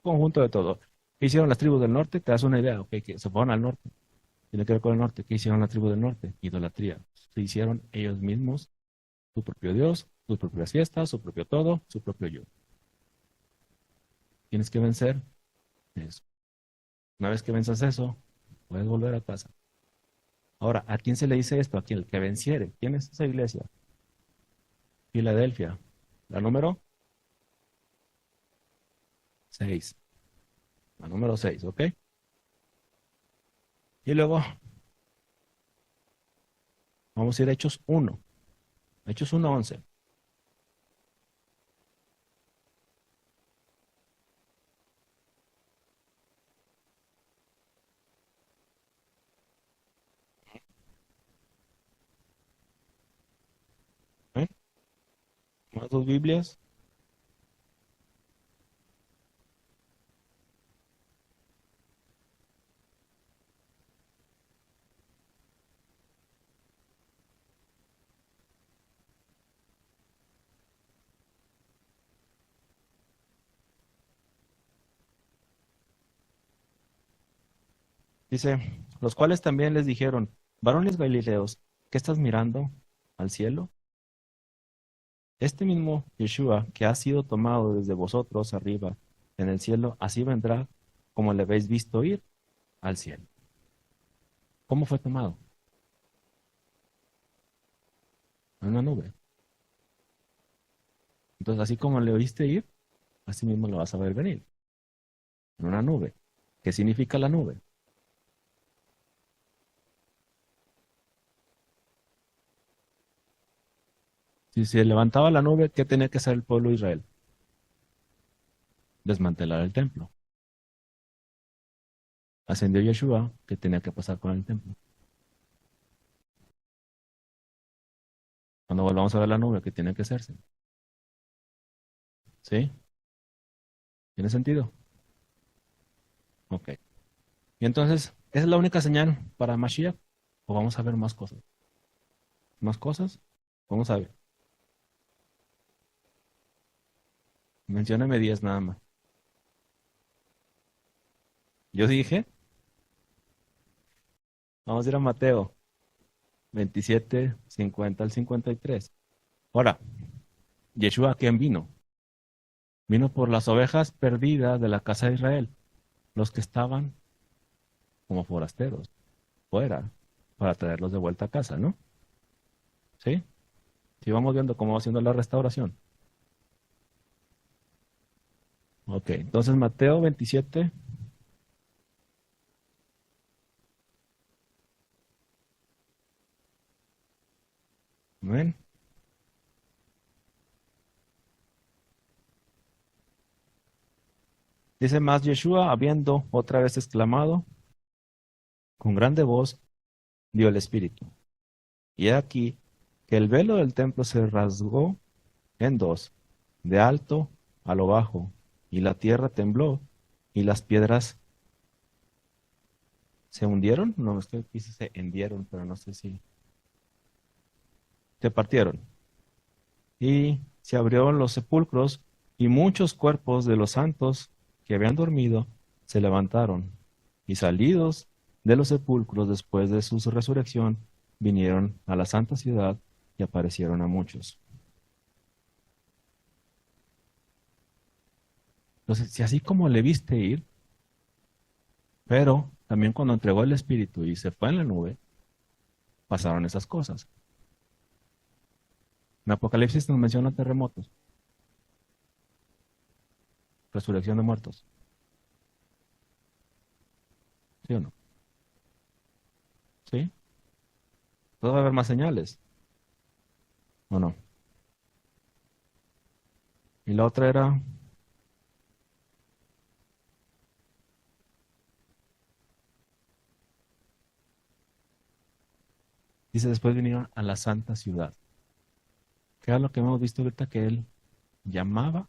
conjunto de todo. ¿Qué hicieron las tribus del norte? Te das una idea, ok, que se fueron al norte. Tiene que ver con el norte. ¿Qué hicieron las tribus del norte? Idolatría. Se hicieron ellos mismos su propio Dios, sus propias fiestas, su propio todo, su propio yo. Tienes que vencer eso. Una vez que venzas eso, puedes volver a casa. Ahora, ¿a quién se le dice esto? A quien el que venciere. ¿Quién es esa iglesia? Filadelfia. La número 6. La número 6, ¿ok? Y luego vamos a ir a Hechos 1. Hechos 1:11. ¿Eh? Más dos Biblias. Dice, los cuales también les dijeron, varones galileos, ¿qué estás mirando al cielo? Este mismo Yeshua que ha sido tomado desde vosotros arriba en el cielo, así vendrá como le habéis visto ir al cielo. ¿Cómo fue tomado? En una nube. Entonces, así como le oíste ir, así mismo lo vas a ver venir. En una nube. ¿Qué significa la nube? Si se levantaba la nube, ¿qué tenía que hacer el pueblo de Israel? Desmantelar el templo. Ascendió Yeshua, ¿qué tenía que pasar con el templo? Cuando volvamos a ver la nube, ¿qué tiene que hacerse? ¿Sí? ¿Tiene sentido? Ok. Y entonces, ¿esa es la única señal para Mashiach? ¿O vamos a ver más cosas? ¿Más cosas? Vamos a ver. Mencióname 10 nada más. Yo dije, vamos a ir a Mateo 27:50 al 53. Ahora, Yeshua, ¿a quién vino? Vino por las ovejas perdidas de la casa de Israel, los que estaban como forasteros, fuera, para traerlos de vuelta a casa, ¿no? ¿Sí? Sí, vamos viendo cómo va haciendo la restauración. Ok, entonces Mateo 27. Amén. Dice más Yeshua, habiendo otra vez exclamado con grande voz, dio el Espíritu. Y he aquí que el velo del templo se rasgó en dos, de alto a lo bajo, y la tierra tembló, y las piedras se hundieron. No, es que aquí sí se hendieron, pero no sé si se partieron. Y se abrieron los sepulcros, y muchos cuerpos de los santos que habían dormido se levantaron, y salidos de los sepulcros después de su resurrección, vinieron a la santa ciudad y aparecieron a muchos. Entonces, si así como le viste ir, pero también cuando entregó el Espíritu y se fue en la nube, pasaron esas cosas. En Apocalipsis nos menciona terremotos, resurrección de muertos. ¿Sí o no? ¿Sí? Todo va a haber más señales, ¿o no? Y la otra era, dice, después vinieron a la santa ciudad. Que era lo que hemos visto ahorita, que él llamaba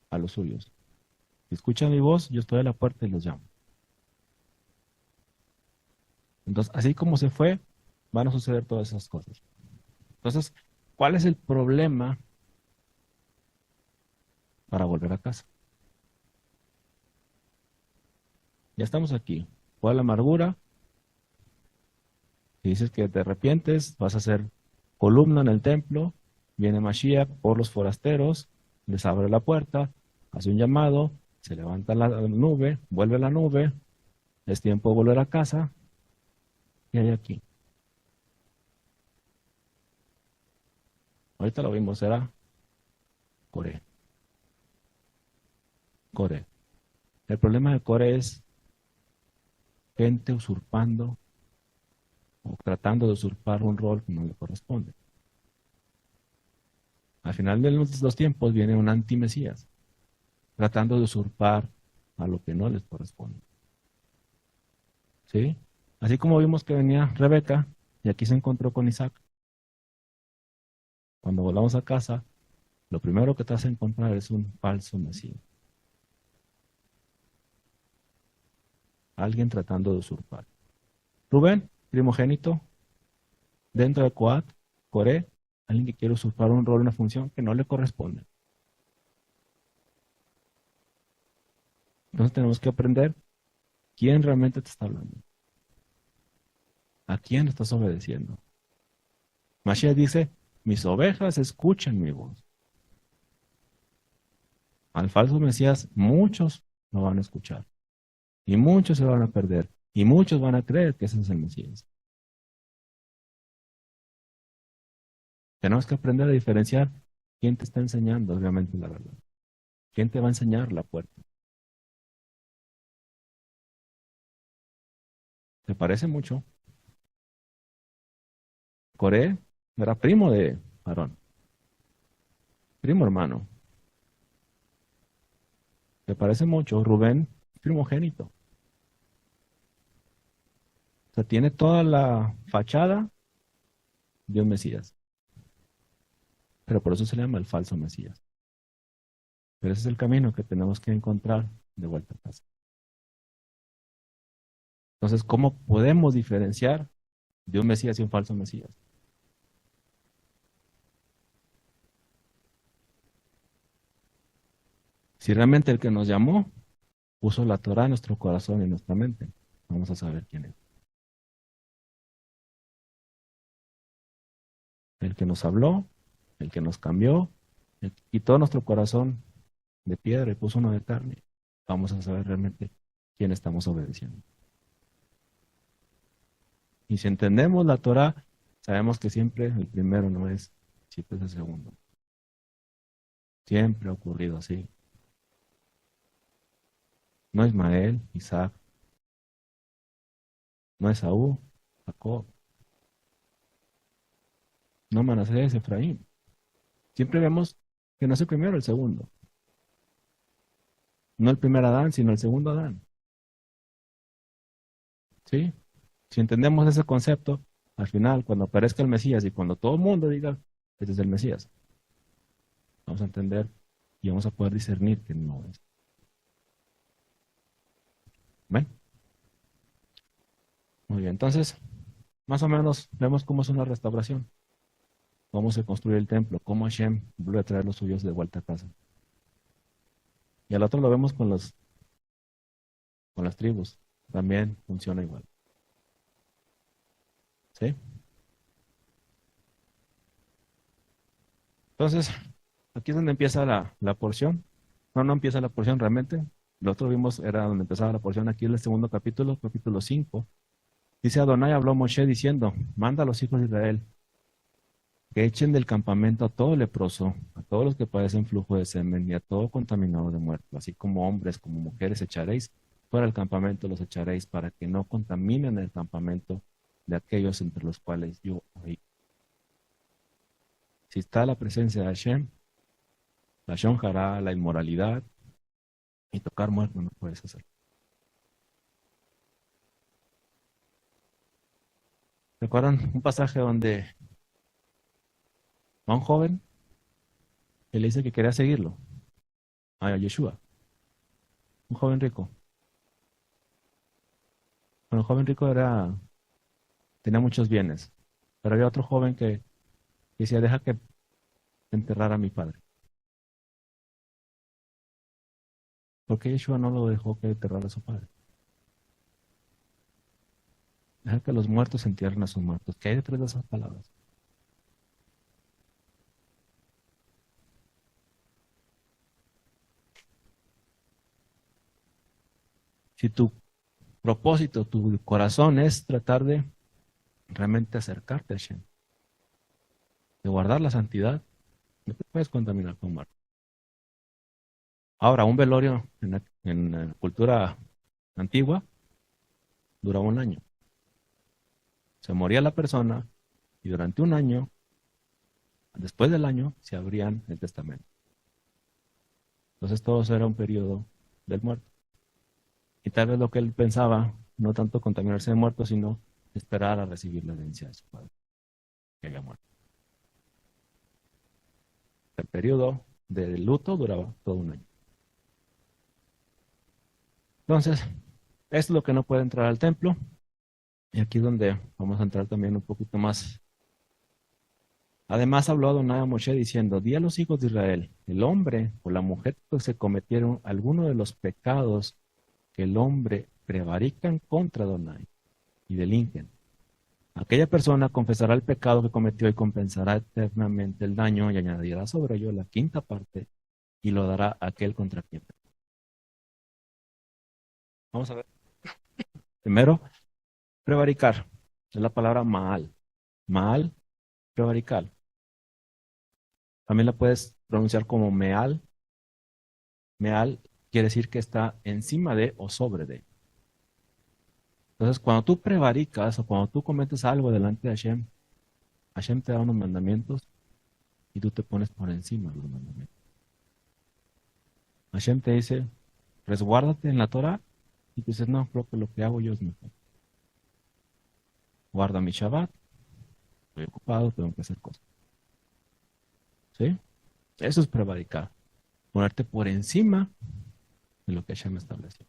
a los suyos. Si escuchan mi voz, yo estoy a la puerta y los llamo. Entonces, así como se fue, van a suceder todas esas cosas. Entonces, ¿cuál es el problema para volver a casa? Ya estamos aquí. ¿Cuál es la amargura? Si dices que te arrepientes, vas a hacer columna en el templo, viene Mashiach por los forasteros, les abre la puerta, hace un llamado, se levanta la nube, vuelve la nube, es tiempo de volver a casa, y hay aquí. Ahorita lo vimos, era Coré. Coré. El problema de Coré es gente usurpando o tratando de usurpar un rol que no le corresponde. Al final de los tiempos viene un antimesías, tratando de usurpar a lo que no les corresponde. ¿Sí? Así como vimos que venía Rebeca y aquí se encontró con Isaac. Cuando volvamos a casa, lo primero que te vas a encontrar es un falso mesías. Alguien tratando de usurpar. Rubén, primogénito, dentro de Coat, Coré, alguien que quiere usurpar un rol, una función que no le corresponde. Entonces tenemos que aprender quién realmente te está hablando. ¿A quién estás obedeciendo? Mashiach dice, mis ovejas escuchan mi voz. Al falso Mesías muchos no van a escuchar. Y muchos se van a perder. Y muchos van a creer que ese es el Mesías. Tenemos que aprender a diferenciar quién te está enseñando obviamente la verdad. ¿Quién te va a enseñar la puerta? ¿Te parece mucho? Coré era primo de Aarón. Primo hermano. ¿Te parece mucho? Rubén, primogénito. O sea, tiene toda la fachada de un Mesías. Pero por eso se le llama el falso Mesías. Pero ese es el camino que tenemos que encontrar de vuelta a casa. Entonces, ¿cómo podemos diferenciar de un Mesías y un falso Mesías? Si realmente el que nos llamó puso la Torah en nuestro corazón y en nuestra mente, vamos a saber quién es. El que nos habló, el que nos cambió, el que quitó nuestro corazón de piedra y puso uno de carne, vamos a saber realmente quién estamos obedeciendo. Y si entendemos la Torah, sabemos que siempre el primero no es, siempre es el segundo. Siempre ha ocurrido así. No Ismael, Isaac, no Esaú, Jacob, no Manasés, Efraín. Siempre vemos que no es el primero, el segundo. No el primer Adán, sino el segundo Adán. ¿Sí? Si entendemos ese concepto, al final, cuando aparezca el Mesías y cuando todo el mundo diga, este es el Mesías, vamos a entender y vamos a poder discernir que no es. ¿Ven? Muy bien, entonces, más o menos vemos cómo es una restauración, cómo se construye el templo, cómo Hashem vuelve a traer los suyos de vuelta a casa. Y al otro lo vemos con las tribus, también funciona igual. ¿Sí? Entonces, aquí es donde empieza la porción. No, no empieza la porción realmente. Lo otro vimos era donde empezaba la porción. Aquí en el segundo capítulo, capítulo 5. Dice Adonai habló a Moshe diciendo, manda a los hijos de Israel que echen del campamento a todo leproso, a todos los que padecen flujo de semen y a todo contaminado de muerte, así como hombres como mujeres echaréis fuera del campamento, los echaréis para que no contaminen el campamento de aquellos entre los cuales yo oí. Si está la presencia de Hashem, la shonjara, la inmoralidad y tocar muerto no puedes hacer. ¿Recuerdan un pasaje donde va un joven y le dice que quería seguirlo? A Yeshua, un joven rico. Bueno, el joven rico tenía muchos bienes, pero había otro joven que decía, deja que enterrara a mi padre. ¿Por qué Yeshua no lo dejó que enterrara a su padre? Deja que los muertos entierren a sus muertos. ¿Qué hay detrás de esas palabras? Si tu propósito, tu corazón es tratar de realmente acercarte a Hashem, de guardar la santidad, no te puedes contaminar con muerte. Ahora, un velorio en la cultura antigua duraba un año. Se moría la persona y durante un año, después del año, se abrían el testamento. Entonces todo eso era un periodo del muerto. Y tal vez lo que él pensaba, no tanto contaminarse de muerto, sino esperar a recibir la herencia de su padre, que había muerto. El periodo de luto duraba todo un año. Entonces, esto es lo que no puede entrar al templo. Y aquí es donde vamos a entrar también un poquito más. Además habló Adonai a Moshe diciendo, di a los hijos de Israel, el hombre o la mujer que se cometieron alguno de los pecados que el hombre prevarican contra Adonai y delinquen. Aquella persona confesará el pecado que cometió y compensará eternamente el daño y añadirá sobre ello la quinta parte y lo dará a aquel contra quien. Vamos a ver. Primero, prevaricar. Es la palabra maal. Maal, prevaricar. También la puedes pronunciar como meal. Meal quiere decir que está encima de o sobre de. Entonces, cuando tú prevaricas o cuando tú cometes algo delante de Hashem, Hashem te da unos mandamientos y tú te pones por encima de los mandamientos. Hashem te dice, resguárdate en la Torah y tú dices, no, creo que lo que hago yo es mejor. Guarda mi Shabbat, estoy ocupado, tengo que hacer cosas. ¿Sí? Eso es prevaricar. Ponerte por encima de lo que Hashem estableció.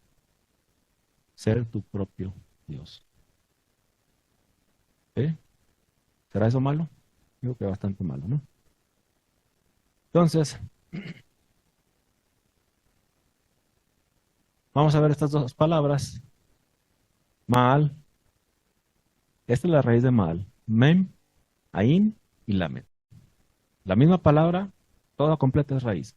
Ser tu propio Dios. ¿Sí? ¿Será eso malo? Digo que bastante malo, ¿no? Entonces, vamos a ver estas dos palabras. Maal. Esta es la raíz de Maal. Mem, Ain y Lamed. La misma palabra, toda completa es raíz.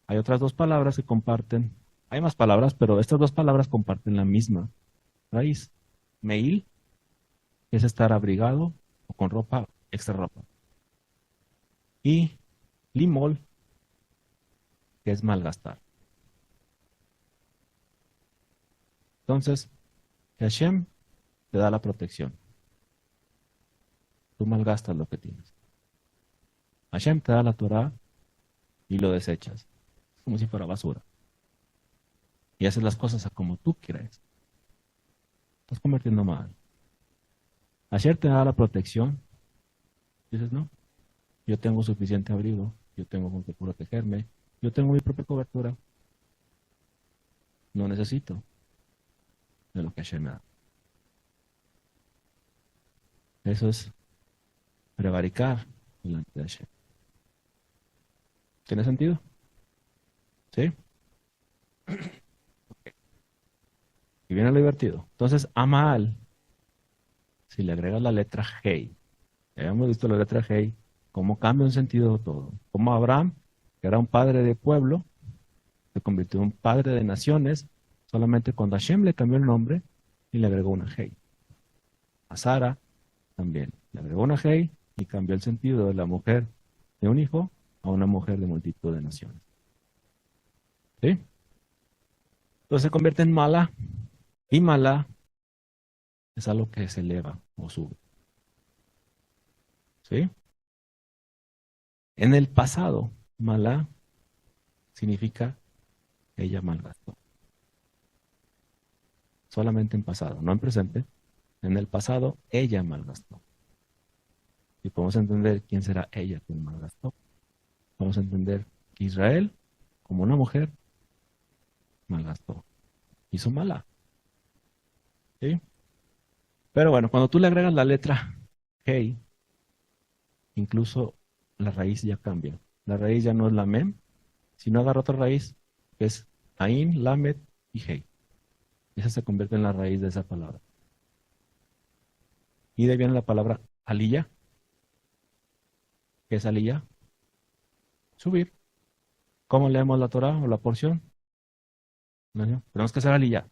Hay otras dos palabras que comparten. Hay más palabras, pero estas dos palabras comparten la misma raíz. Meil, que es estar abrigado o con ropa, extra ropa. Y limol, que es malgastar. Entonces, Hashem te da la protección. Tú malgastas lo que tienes. Hashem te da la Torah y lo desechas. como si fuera basura. Y haces las cosas a como tú quieres. Estás convirtiendo mal. Ayer te da la protección. Dices, no, yo tengo suficiente abrigo, yo tengo con qué protegerme, yo tengo mi propia cobertura. No necesito de lo que Hashem me da. Eso es prevaricar delante de Hashem. ¿Tiene sentido? ¿Sí? Y viene lo divertido. Entonces, Amal, si le agregas la letra Hei, ya hemos visto la letra Hei, cómo cambia un sentido todo. Como Abraham, que era un padre de pueblo, se convirtió en un padre de naciones, solamente cuando Hashem le cambió el nombre y le agregó una Hei. A Sara también le agregó una Hei y cambió el sentido de la mujer de un hijo a una mujer de multitud de naciones. ¿Sí? Entonces se convierte en mala, y mala es algo que se eleva o sube. ¿Sí? En el pasado, mala significa ella malgastó. Solamente en pasado, no en presente. En el pasado, ella malgastó. Y podemos entender quién será ella quien malgastó. Vamos a entender que Israel, como una mujer, malgastó. Hizo mala. ¿Sí? Pero bueno, cuando tú le agregas la letra Hey, incluso la raíz ya cambia. La raíz ya no es la Mem, sino agarra otra raíz, que es Ain, Lamed y Hey. Esa se convierte en la raíz de esa palabra. Y de ahí viene la palabra aliyah. ¿Qué es aliyah? Subir. ¿Cómo leemos la Torah o la porción? No, tenemos que hacer aliyah.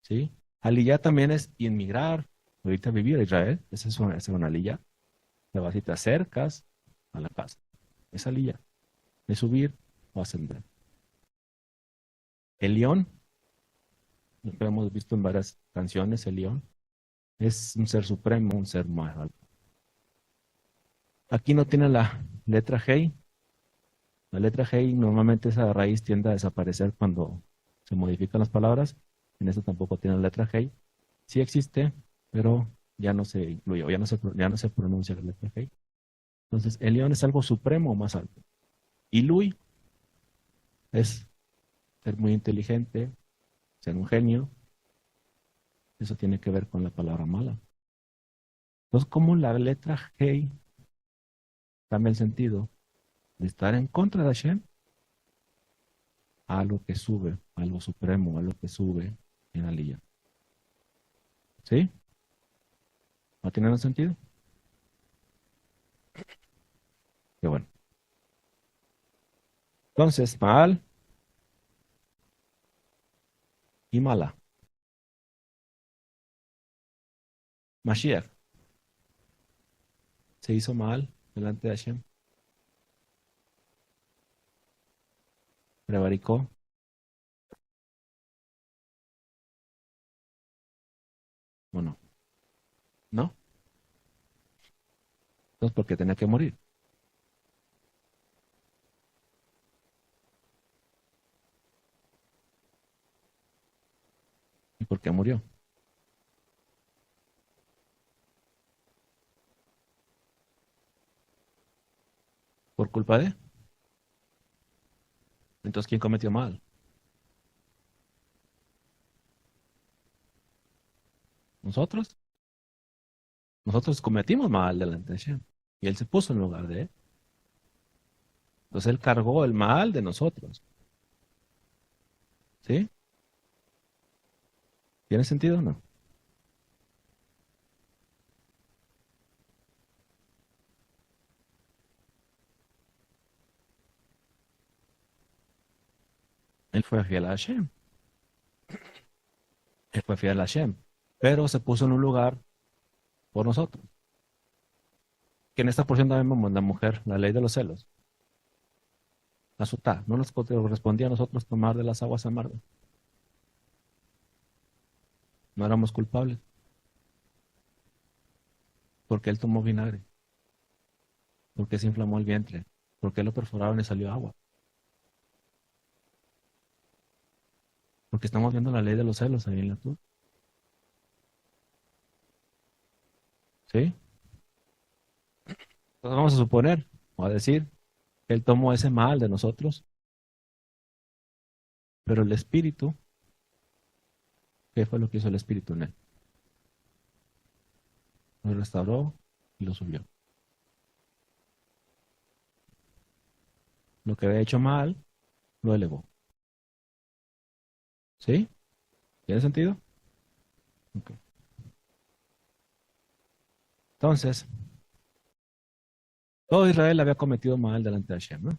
¿Sí? Aliyah también es inmigrar, ahorita vivir a Israel. Esa es una aliyah. Te vas y te acercas a la casa. Es aliyah. Es subir o ascender. El león, lo que hemos visto en varias canciones, el león, es un ser supremo, un ser más alto. Aquí no tiene la letra Hey. La letra Hey, normalmente esa raíz tiende a desaparecer cuando se modifican las palabras. En esto tampoco tiene la letra Hey. Sí existe, pero ya no se incluye, o ya no se pronuncia la letra Hey. Entonces, el león es algo supremo más alto. Y Lui es ser muy inteligente, ser un genio. Eso tiene que ver con la palabra mala. Entonces, ¿cómo la letra Hey cambia el sentido de estar en contra de Hashem a algo que sube, algo supremo, algo que sube en Aliyah? ¿Sí? ¿No tiene ningún sentido? Qué bueno. Entonces, Maal y Mala. Mashiach se hizo mal delante de Hashem. Prevaricó. ¿O no? ¿No? Entonces, ¿por qué tenía que morir? ¿Y por qué murió? ¿Por culpa de? Entonces, ¿quién cometió mal? ¿Nosotros? Nosotros cometimos mal delante de Hashem. Y Él se puso en lugar de Él. Entonces, Él cargó el mal de nosotros. ¿Sí? ¿Tiene sentido o no? Él fue fiel a Hashem. Él fue fiel a Hashem. Pero se puso en un lugar por nosotros. Que en esta porción también vemos la mujer, la ley de los celos. La sutá. No nos correspondía a nosotros tomar de las aguas amargas. No éramos culpables. Porque Él tomó vinagre. Porque se inflamó el vientre. Porque lo perforaron y salió agua. Porque estamos viendo la ley de los celos ahí en la tura. ¿Sí? Entonces vamos a suponer, o a decir, que Él tomó ese mal de nosotros, pero el Espíritu, ¿qué fue lo que hizo el Espíritu en Él? Lo restauró y lo subió. Lo que había hecho mal, lo elevó. ¿Sí? ¿Tiene sentido? Ok. Entonces, todo Israel había cometido mal delante de Hashem, ¿no?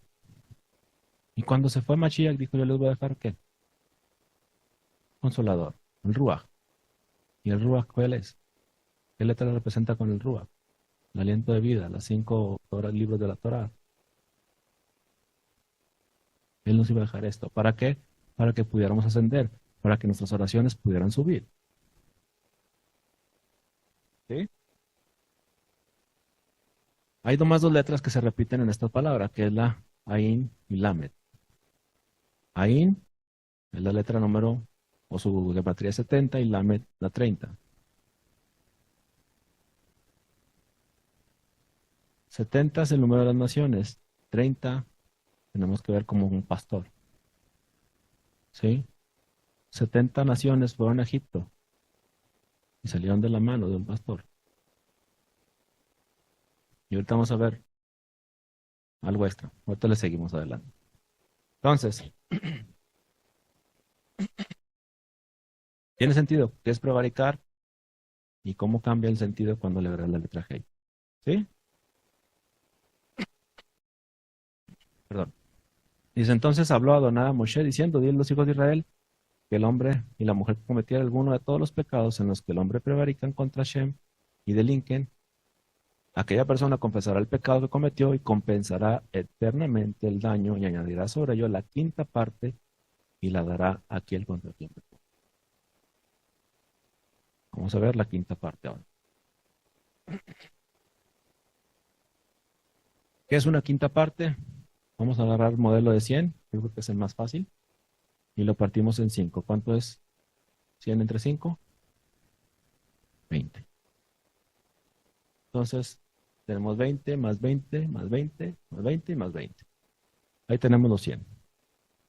Y cuando se fue Mashiach, dijo, yo les voy a dejar, ¿qué? Consolador, el Ruach. ¿Y el Ruach cuál es? ¿Qué letra representa con el Ruach? El aliento de vida, las 5 libros de la Torah. Él nos iba a dejar esto. ¿Para qué? Para que pudiéramos ascender, para que nuestras oraciones pudieran subir. ¿Sí? Hay nomás dos letras que se repiten en esta palabra, que es la Ain y Lamed. Ain es la letra número, o su gematría 70, y Lamed la 30. 70 es el número de las naciones. 30 tenemos que ver como un pastor. ¿Sí? 70 naciones fueron a Egipto y salieron de la mano de un pastor. Y ahorita vamos a ver algo extra. Ahorita le seguimos adelante. Entonces, ¿tiene sentido? ¿Qué es prevaricar? ¿Y cómo cambia el sentido cuando le agregas la letra G? ¿Sí? Perdón. Dice, entonces habló Adonai a Moshe diciendo, dile a los hijos de Israel que el hombre y la mujer que cometiera alguno de todos los pecados en los que el hombre prevarican contra Shem y delinquen, aquella persona confesará el pecado que cometió y compensará eternamente el daño y añadirá sobre ello la quinta parte y la dará a aquel contra quien pecó. Vamos a ver la quinta parte ahora. ¿Qué es una quinta parte? Vamos a agarrar el modelo de 100, yo creo que es el más fácil, y lo partimos en 5. ¿Cuánto es 100 entre 5? 20. Entonces, tenemos 20 más 20 más 20 más 20 y más 20. Ahí tenemos los 100.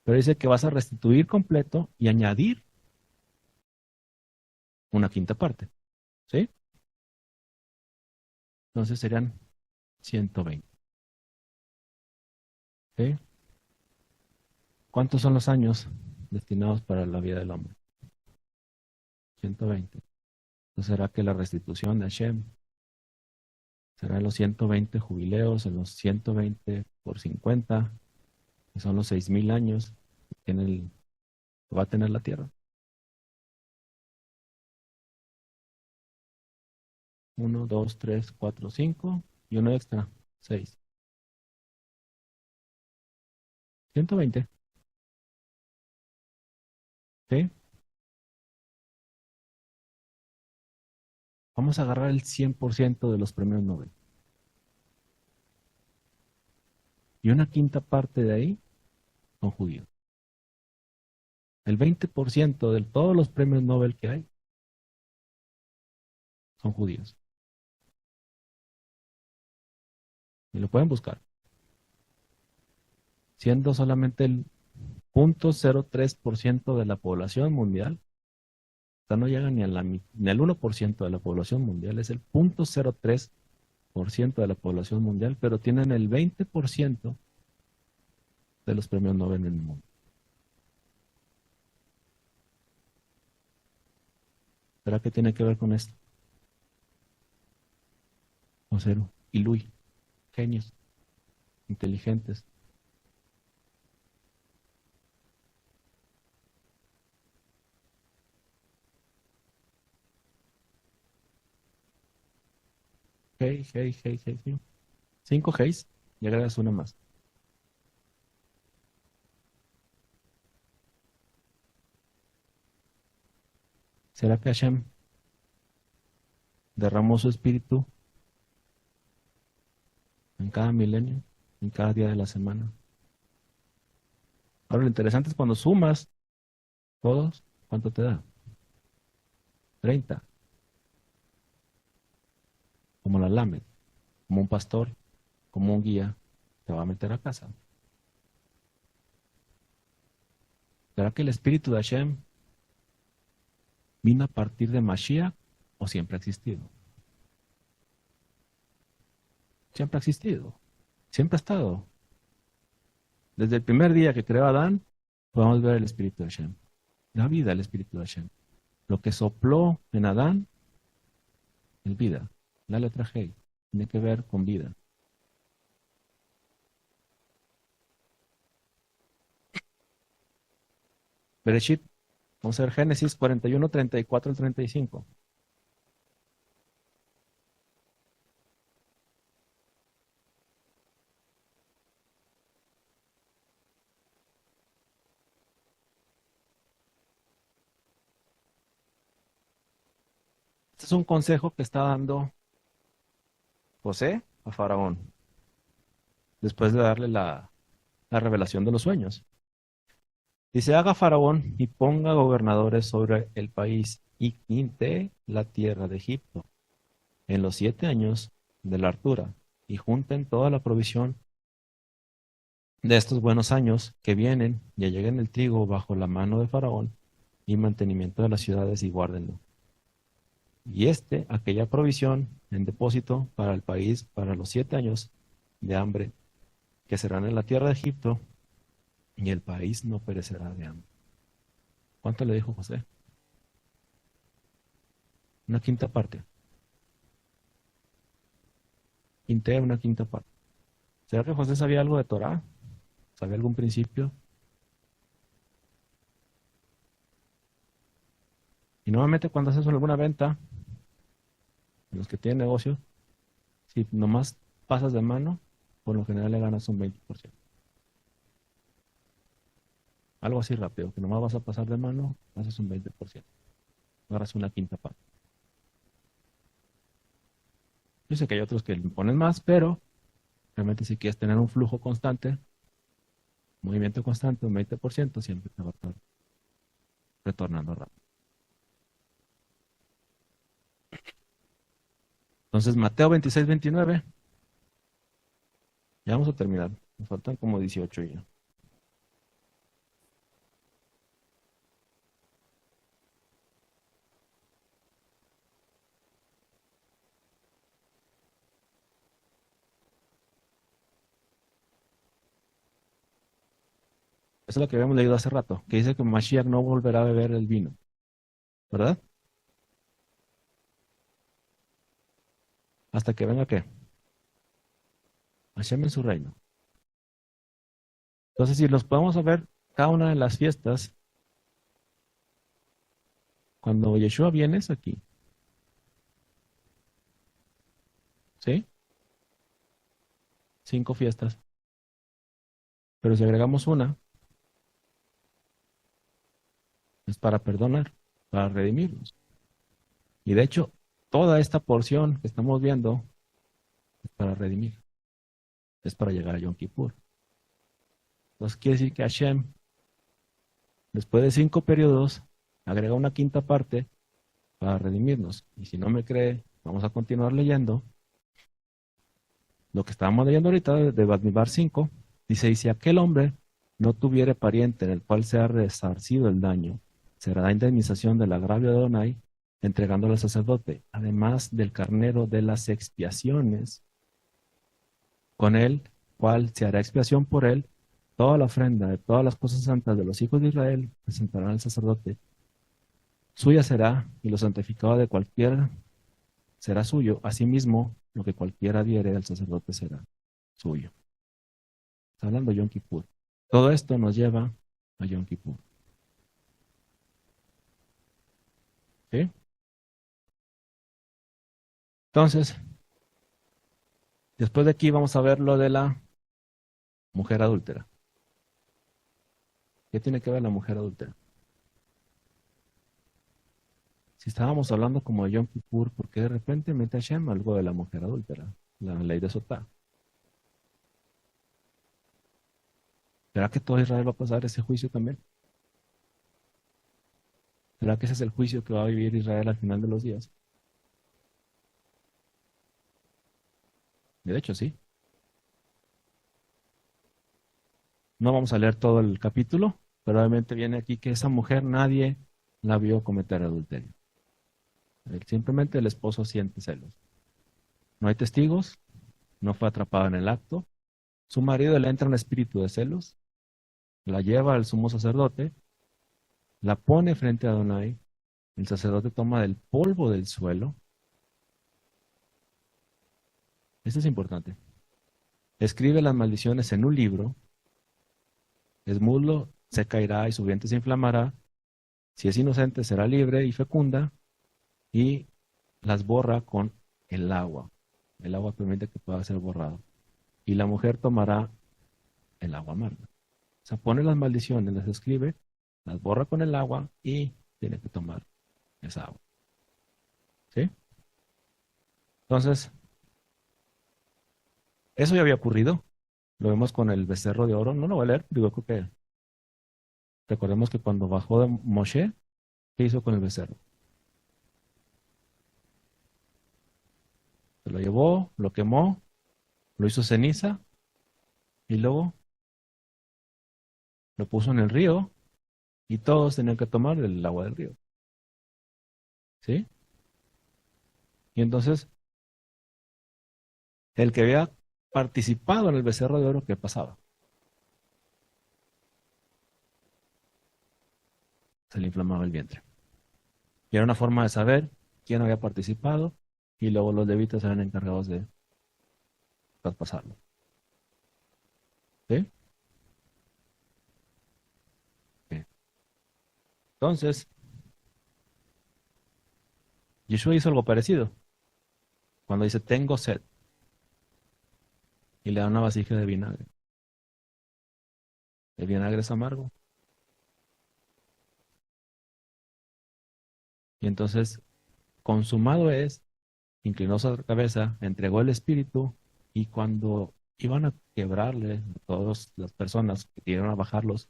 Pero dice que vas a restituir completo y añadir una quinta parte. ¿Sí? Entonces serían 120. ¿Sí? ¿Cuántos son los años destinados para la vida del hombre? 120. Entonces será que la restitución de Hashem será en los 120 jubileos, en los 120 por 50, que son los 6,000 años que va a tener la tierra. 1, 2, 3, 4, 5 y uno extra, 6. 120. ¿Sí? Vamos a agarrar el 100% de los premios Nobel. Y una quinta parte de ahí son judíos. El 20% de todos los premios Nobel que hay son judíos. Y lo pueden buscar. Siendo solamente el 0.03% de la población mundial. O sea, no llega ni al 1% de la población mundial. Es el 0.03% de la población mundial, pero tienen el 20% de los premios Nobel en el mundo. ¿Será que tiene que ver con esto? O cero. Y Luis, genios, inteligentes. Hey, hey, hey, hey, hey. 5 Gs y agregas una más. ¿Será que Hashem derramó su espíritu en cada milenio, en cada día de la semana? Ahora lo interesante es cuando sumas ¿Todos? ¿Cuánto te da? 30. Como la Lamed, como un pastor, como un guía, te va a meter a casa. ¿Será que el espíritu de Hashem vino a partir de Mashiach o siempre ha existido? Siempre ha existido. Siempre ha estado. Desde el primer día que creó a Adán, podemos ver el espíritu de Hashem. Da vida el espíritu de Hashem. Lo que sopló en Adán es vida. La letra G tiene que ver con vida. Bereshit, vamos a ver Génesis 41, 34 al 35. Este es un consejo que está dando José a Faraón, después de darle la revelación de los sueños. Dice, haga Faraón y ponga gobernadores sobre el país y quinte la tierra de Egipto en los 7 años de la hartura y junten toda la provisión de estos buenos años que vienen y lleguen el trigo bajo la mano de Faraón y mantenimiento de las ciudades y guárdenlo. Y aquella provisión en depósito para el país para los 7 años de hambre que serán en la tierra de Egipto y el país no perecerá de hambre. ¿Cuánto le dijo José? Una quinta parte. Quinté una quinta parte. ¿Será que José sabía algo de Torah? ¿Sabía algún principio? Y nuevamente cuando haces alguna venta, los que tienen negocio, si nomás pasas de mano, por lo general le ganas un 20%. Algo así rápido, que nomás vas a pasar de mano, haces un 20%. Agarras una quinta parte. Yo sé que hay otros que le ponen más, pero realmente si quieres tener un flujo constante, movimiento constante, un 20%, siempre te va a estar retornando rápido. Entonces, Mateo 26, 29. Ya vamos a terminar. Nos faltan como 18 ya. Eso es lo que habíamos leído hace rato, que dice que Mashiach no volverá a beber el vino, ¿verdad? Hasta que venga ¿qué? Hashem en su reino. Entonces, si los podemos ver cada una de las fiestas, cuando Yeshua viene es aquí, ¿sí? 5 fiestas. Pero si agregamos una, es para perdonar, para redimirnos. Y de hecho, toda esta porción que estamos viendo es para redimir, es para llegar a Yom Kippur. Entonces quiere decir que Hashem, después de 5 periodos, agrega una quinta parte para redimirnos. Y si no me cree, vamos a continuar leyendo. Lo que estábamos leyendo ahorita de Bamidbar 5, dice, y si aquel hombre no tuviere pariente en el cual se ha resarcido el daño, será la indemnización del agravio de Adonai, entregándolo al sacerdote, además del carnero de las expiaciones, con el cual se hará expiación por él, toda la ofrenda de todas las cosas santas de los hijos de Israel presentarán al sacerdote. Suya será, y lo santificado de cualquiera será suyo. Asimismo, lo que cualquiera diere al sacerdote será suyo. Está hablando Yom Kippur. Todo esto nos lleva a Yom Kippur. ¿Sí? Entonces, después de aquí vamos a ver lo de la mujer adúltera. ¿Qué tiene que ver la mujer adúltera? Si estábamos hablando como de Yom Kippur, ¿por qué de repente mete Hashem algo de la mujer adúltera? La ley de Sotá. ¿Será que todo Israel va a pasar ese juicio también? ¿Será que ese es el juicio que va a vivir Israel al final de los días? De hecho, sí. No vamos a leer todo el capítulo, pero obviamente viene aquí que esa mujer nadie la vio cometer adulterio. Simplemente el esposo siente celos. No hay testigos, no fue atrapada en el acto. Su marido le entra un espíritu de celos, la lleva al sumo sacerdote, la pone frente a Adonai, el sacerdote toma del polvo del suelo. Esto es importante. Escribe las maldiciones en un libro, es muslo, se caerá y su vientre se inflamará. Si es inocente, será libre y fecunda, y las borra con el agua. El agua permite que pueda ser borrado. Y la mujer tomará el agua amarga. O sea, pone las maldiciones, las escribe, las borra con el agua y tiene que tomar esa agua. ¿Sí? Entonces, eso ya había ocurrido. Lo vemos con el becerro de oro. No lo voy a leer, digo, creo que recordemos que cuando bajó de Moshe, ¿qué hizo con el becerro? Se lo llevó, lo quemó, lo hizo ceniza y luego lo puso en el río y todos tenían que tomar el agua del río. ¿Sí? Y entonces, el que había participado en el becerro de oro, ¿qué pasaba? Se le inflamaba el vientre. Y era una forma de saber quién había participado y luego los levitas eran encargados de traspasarlo. ¿Sí? Ok. Entonces, Yeshua hizo algo parecido. Cuando dice, tengo sed, y le da una vasija de vinagre. El vinagre es amargo. Y entonces, consumado es, inclinó su cabeza, entregó el espíritu, y cuando iban a quebrarle a todas las personas que iban a bajarlos,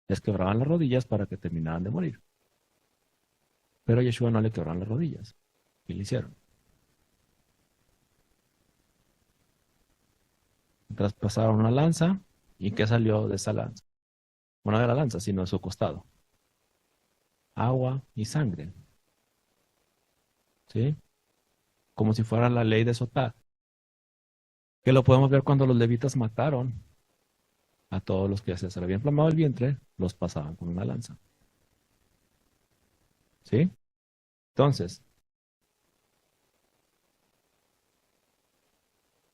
les quebraban las rodillas para que terminaran de morir. Pero a Yeshua no le quebraron las rodillas. ¿Qué le hicieron? Traspasaron una lanza, ¿y qué salió de esa lanza? No de la lanza, sino de su costado. Agua y sangre. ¿Sí? Como si fuera la ley de Sotá. Que lo podemos ver cuando los levitas mataron a todos los que se les había inflamado el vientre, los pasaban con una lanza. ¿Sí? Entonces,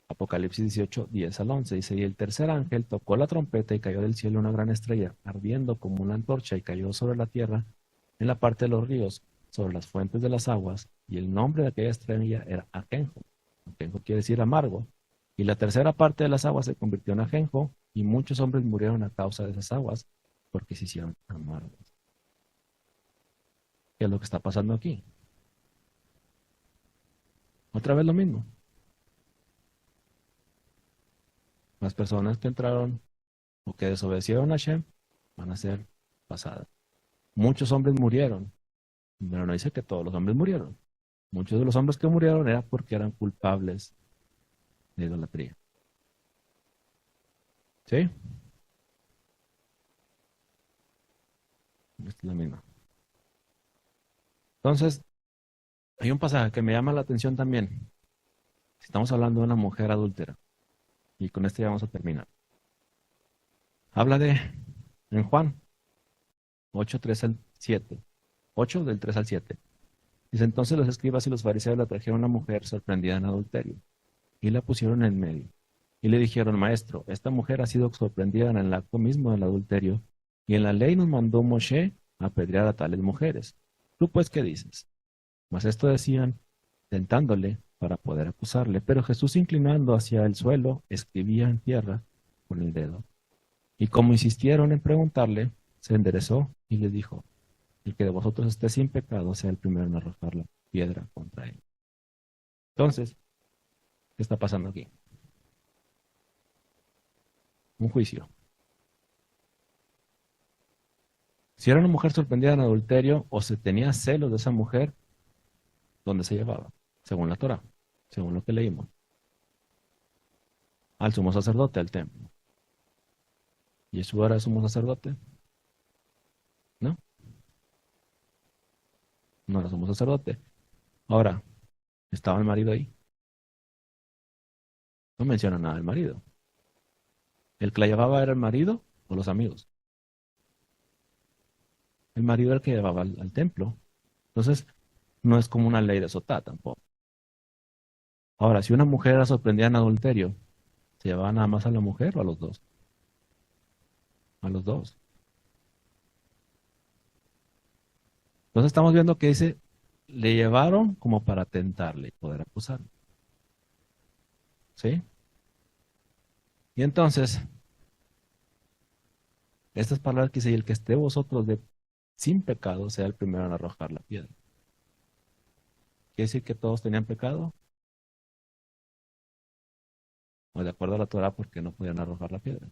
Apocalipsis 18, 10 al 11 dice, y el tercer ángel tocó la trompeta y cayó del cielo una gran estrella, ardiendo como una antorcha, y cayó sobre la tierra, en la parte de los ríos, sobre las fuentes de las aguas, y el nombre de aquella estrella era ajenjo. Ajenjo quiere decir amargo. Y la tercera parte de las aguas se convirtió en ajenjo, y muchos hombres murieron a causa de esas aguas, porque se hicieron amargos. ¿Qué es lo que está pasando aquí? Otra vez lo mismo. Las personas que entraron o que desobedecieron a Shem van a ser pasadas. Muchos hombres murieron, pero no dice que todos los hombres murieron. Muchos de los hombres que murieron era porque eran culpables de idolatría. ¿Sí? Esta es la misma. Entonces, hay un pasaje que me llama la atención también. Estamos hablando de una mujer adúltera. Y con esto ya vamos a terminar. Habla en Juan 8, 3 al 7. 8 del 3 al 7. Dice, entonces los escribas y los fariseos la trajeron a una mujer sorprendida en adulterio y la pusieron en medio. Y le dijeron, maestro, esta mujer ha sido sorprendida en el acto mismo del adulterio, y en la ley nos mandó Moshe a apedrear a tales mujeres. ¿Tú pues qué dices? Mas esto decían, tentándole para poder acusarle. Pero Jesús, inclinando hacia el suelo, escribía en tierra con el dedo. Y como insistieron en preguntarle, se enderezó y les dijo, el que de vosotros esté sin pecado sea el primero en arrojar la piedra contra él. Entonces, ¿qué está pasando aquí? Un juicio. Si era una mujer sorprendida en adulterio o se tenía celos de esa mujer, ¿dónde se llevaba? Según la Torah, según lo que leímos. Al sumo sacerdote, al templo. ¿Yeshua era sumo sacerdote? No, no era sumo sacerdote. Ahora, ¿estaba el marido ahí? No menciona nada del marido. ¿El que la llevaba era el marido o los amigos? El marido era el que llevaba al templo. Entonces, no es como una ley de sotá tampoco. Ahora, si una mujer era sorprendida en adulterio, ¿se llevaba nada más a la mujer o a los dos? A los dos. Entonces estamos viendo que dice, le llevaron como para tentarle y poder acusarle. ¿Sí? Y entonces, estas palabras que dice, y el que esté vosotros sin pecado, sea el primero en arrojar la piedra. ¿Quiere decir que todos tenían pecado? O de acuerdo a la Torah, porque no podían arrojar la piedra.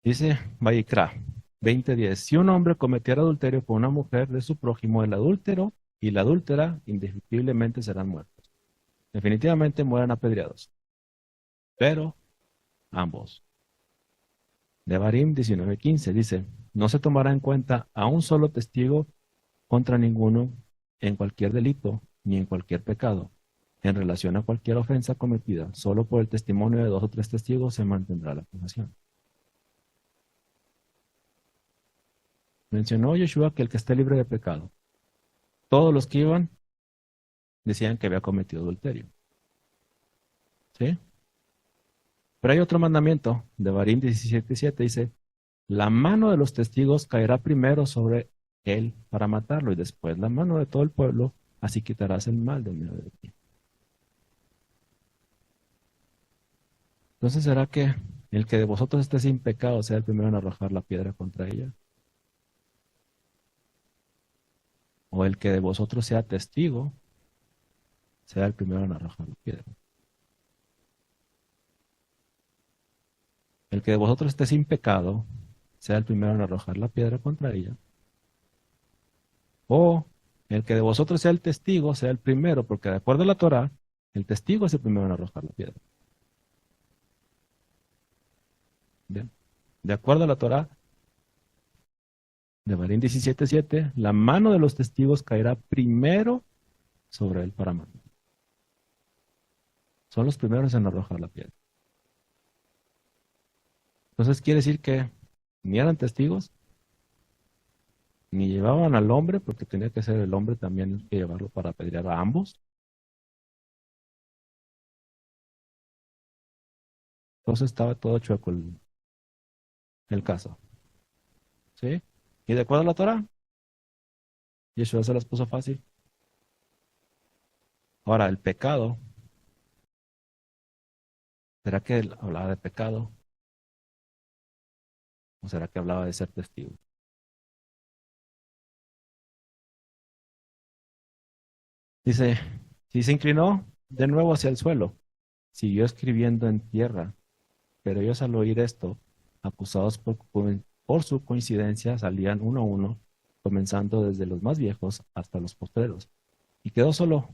Dice Vayikra 20:10, si un hombre cometiera adulterio con una mujer de su prójimo, el adúltero y la adúltera indefectiblemente serán muertos. Definitivamente mueran apedreados, pero ambos. Devarim 19:15 dice, no se tomará en cuenta a un solo testigo contra ninguno en cualquier delito ni en cualquier pecado. En relación a cualquier ofensa cometida, solo por el testimonio de dos o tres testigos se mantendrá la acusación. Mencionó Yeshua que el que esté libre de pecado. Todos los que iban decían que había cometido adulterio. ¿Sí? Pero hay otro mandamiento, de Barín 17:7, dice, la mano de los testigos caerá primero sobre él para matarlo y después la mano de todo el pueblo, así quitarás el mal de medio de ti. Entonces, ¿será que el que de vosotros esté sin pecado sea el primero en arrojar la piedra contra ella? ¿O el que de vosotros sea testigo sea el primero en arrojar la piedra? El que de vosotros esté sin pecado sea el primero en arrojar la piedra contra ella. O el que de vosotros sea el testigo sea el primero, porque de acuerdo a la Torah, el testigo es el primero en arrojar la piedra. Bien. De acuerdo a la Torah, de Barín 17:7, la mano de los testigos caerá primero sobre él para matar. Son los primeros en arrojar la piedra. Entonces quiere decir que ni eran testigos, ni llevaban al hombre, porque tenía que ser el hombre también el que llevarlo para apedrear a ambos. Entonces estaba todo chueco el caso. ¿Sí? Y de acuerdo a la Torah, Yeshua se las puso fácil. Ahora, el pecado, ¿será que él hablaba de pecado? ¿O será que hablaba de ser testigo? Dice, si se inclinó de nuevo hacia el suelo, siguió escribiendo en tierra, pero ellos al oír esto, acusados por su coincidencia, salían uno a uno, comenzando desde los más viejos hasta los postreros. Y quedó solo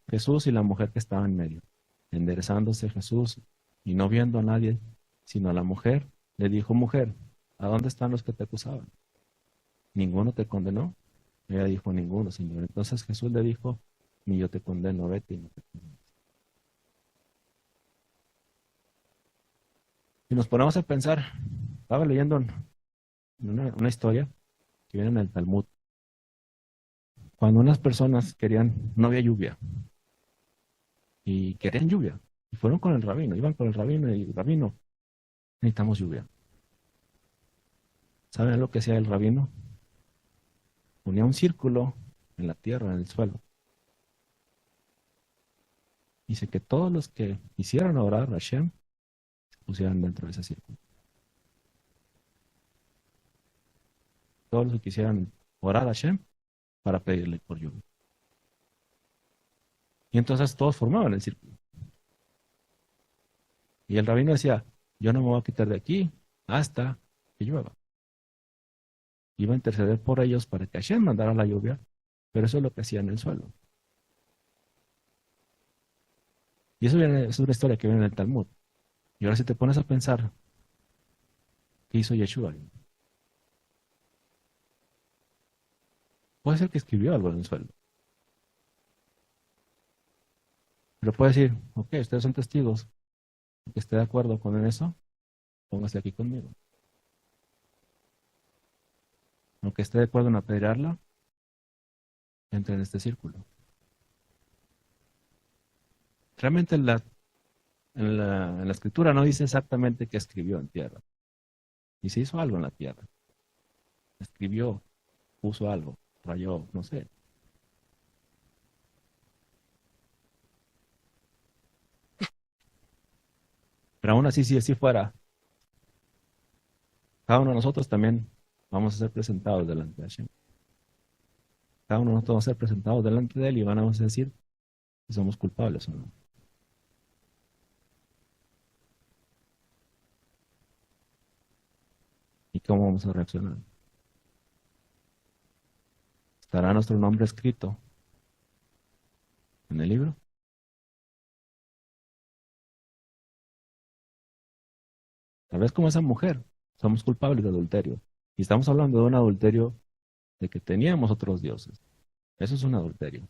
Jesús y la mujer que estaba en medio. Enderezándose Jesús y no viendo a nadie, sino a la mujer, le dijo, mujer, ¿a dónde están los que te acusaban? ¿Ninguno te condenó? Ella dijo, ninguno, Señor. Entonces Jesús le dijo, ni yo te condeno, vete y no te condenes. Y nos ponemos a pensar, estaba leyendo una historia que viene en el Talmud, cuando unas personas querían, no había lluvia, y querían lluvia, y fueron con el rabino, iban con el rabino y rabino, necesitamos lluvia. ¿Saben lo que hacía el rabino? Ponía un círculo en la tierra, en el suelo. Dice que todos los que quisieran orar a Hashem se pusieran dentro de ese círculo. Todos los que quisieran orar a Hashem para pedirle por lluvia. Y entonces todos formaban el círculo. Y el rabino decía, yo no me voy a quitar de aquí hasta que llueva. Iba a interceder por ellos para que Hashem mandara la lluvia, pero eso es lo que hacía en el suelo. Y eso es una historia que viene en el Talmud. Y ahora si te pones a pensar, ¿qué hizo Yeshua? Puede ser que escribió algo en el suelo. Pero puede decir, ok, ustedes son testigos, que esté de acuerdo con eso, póngase aquí conmigo. Aunque esté de acuerdo en apedrearla, entre en este círculo. Realmente en la escritura no dice exactamente qué escribió en tierra. Y se hizo algo en la tierra. Escribió, puso algo, rayó, no sé. Pero aún así, si así fuera, cada uno de nosotros también vamos a ser presentados delante de Hashem. Cada uno de nosotros va a ser presentados delante de Él y van a decir si somos culpables o no. ¿Y cómo vamos a reaccionar? ¿Estará nuestro nombre escrito en el libro? Tal vez como esa mujer, somos culpables de adulterio. Y estamos hablando de un adulterio de que teníamos otros dioses. Eso es un adulterio.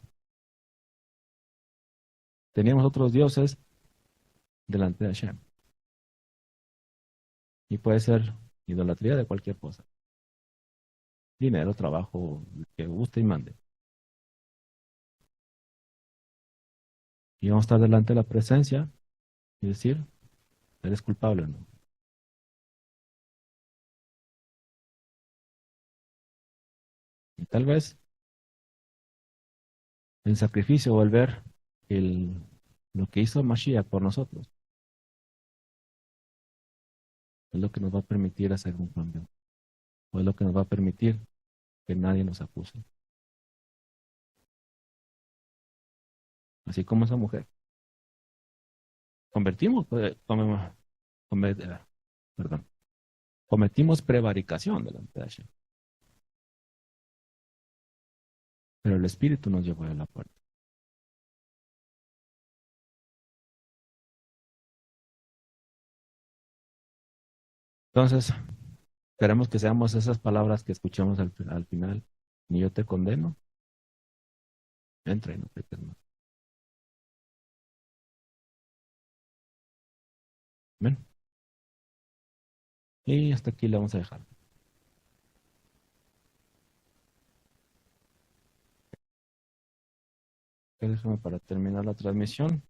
Teníamos otros dioses delante de Hashem. Y puede ser idolatría de cualquier cosa. Dinero, trabajo, que guste y mande. Y vamos a estar delante de la presencia y decir, eres culpable o no. Y tal vez el sacrificio o el ver lo que hizo Mashiach por nosotros es lo que nos va a permitir hacer un cambio. O es lo que nos va a permitir que nadie nos acuse. Así como esa mujer. Convertimos, perdón, cometimos prevaricación delante de Hashem. Pero el Espíritu nos llevó a la puerta. Entonces, queremos que seamos esas palabras que escuchamos al final. Ni yo te condeno, entra y no peques más. Amén. Y hasta aquí le vamos a dejar. Déjame para terminar la transmisión.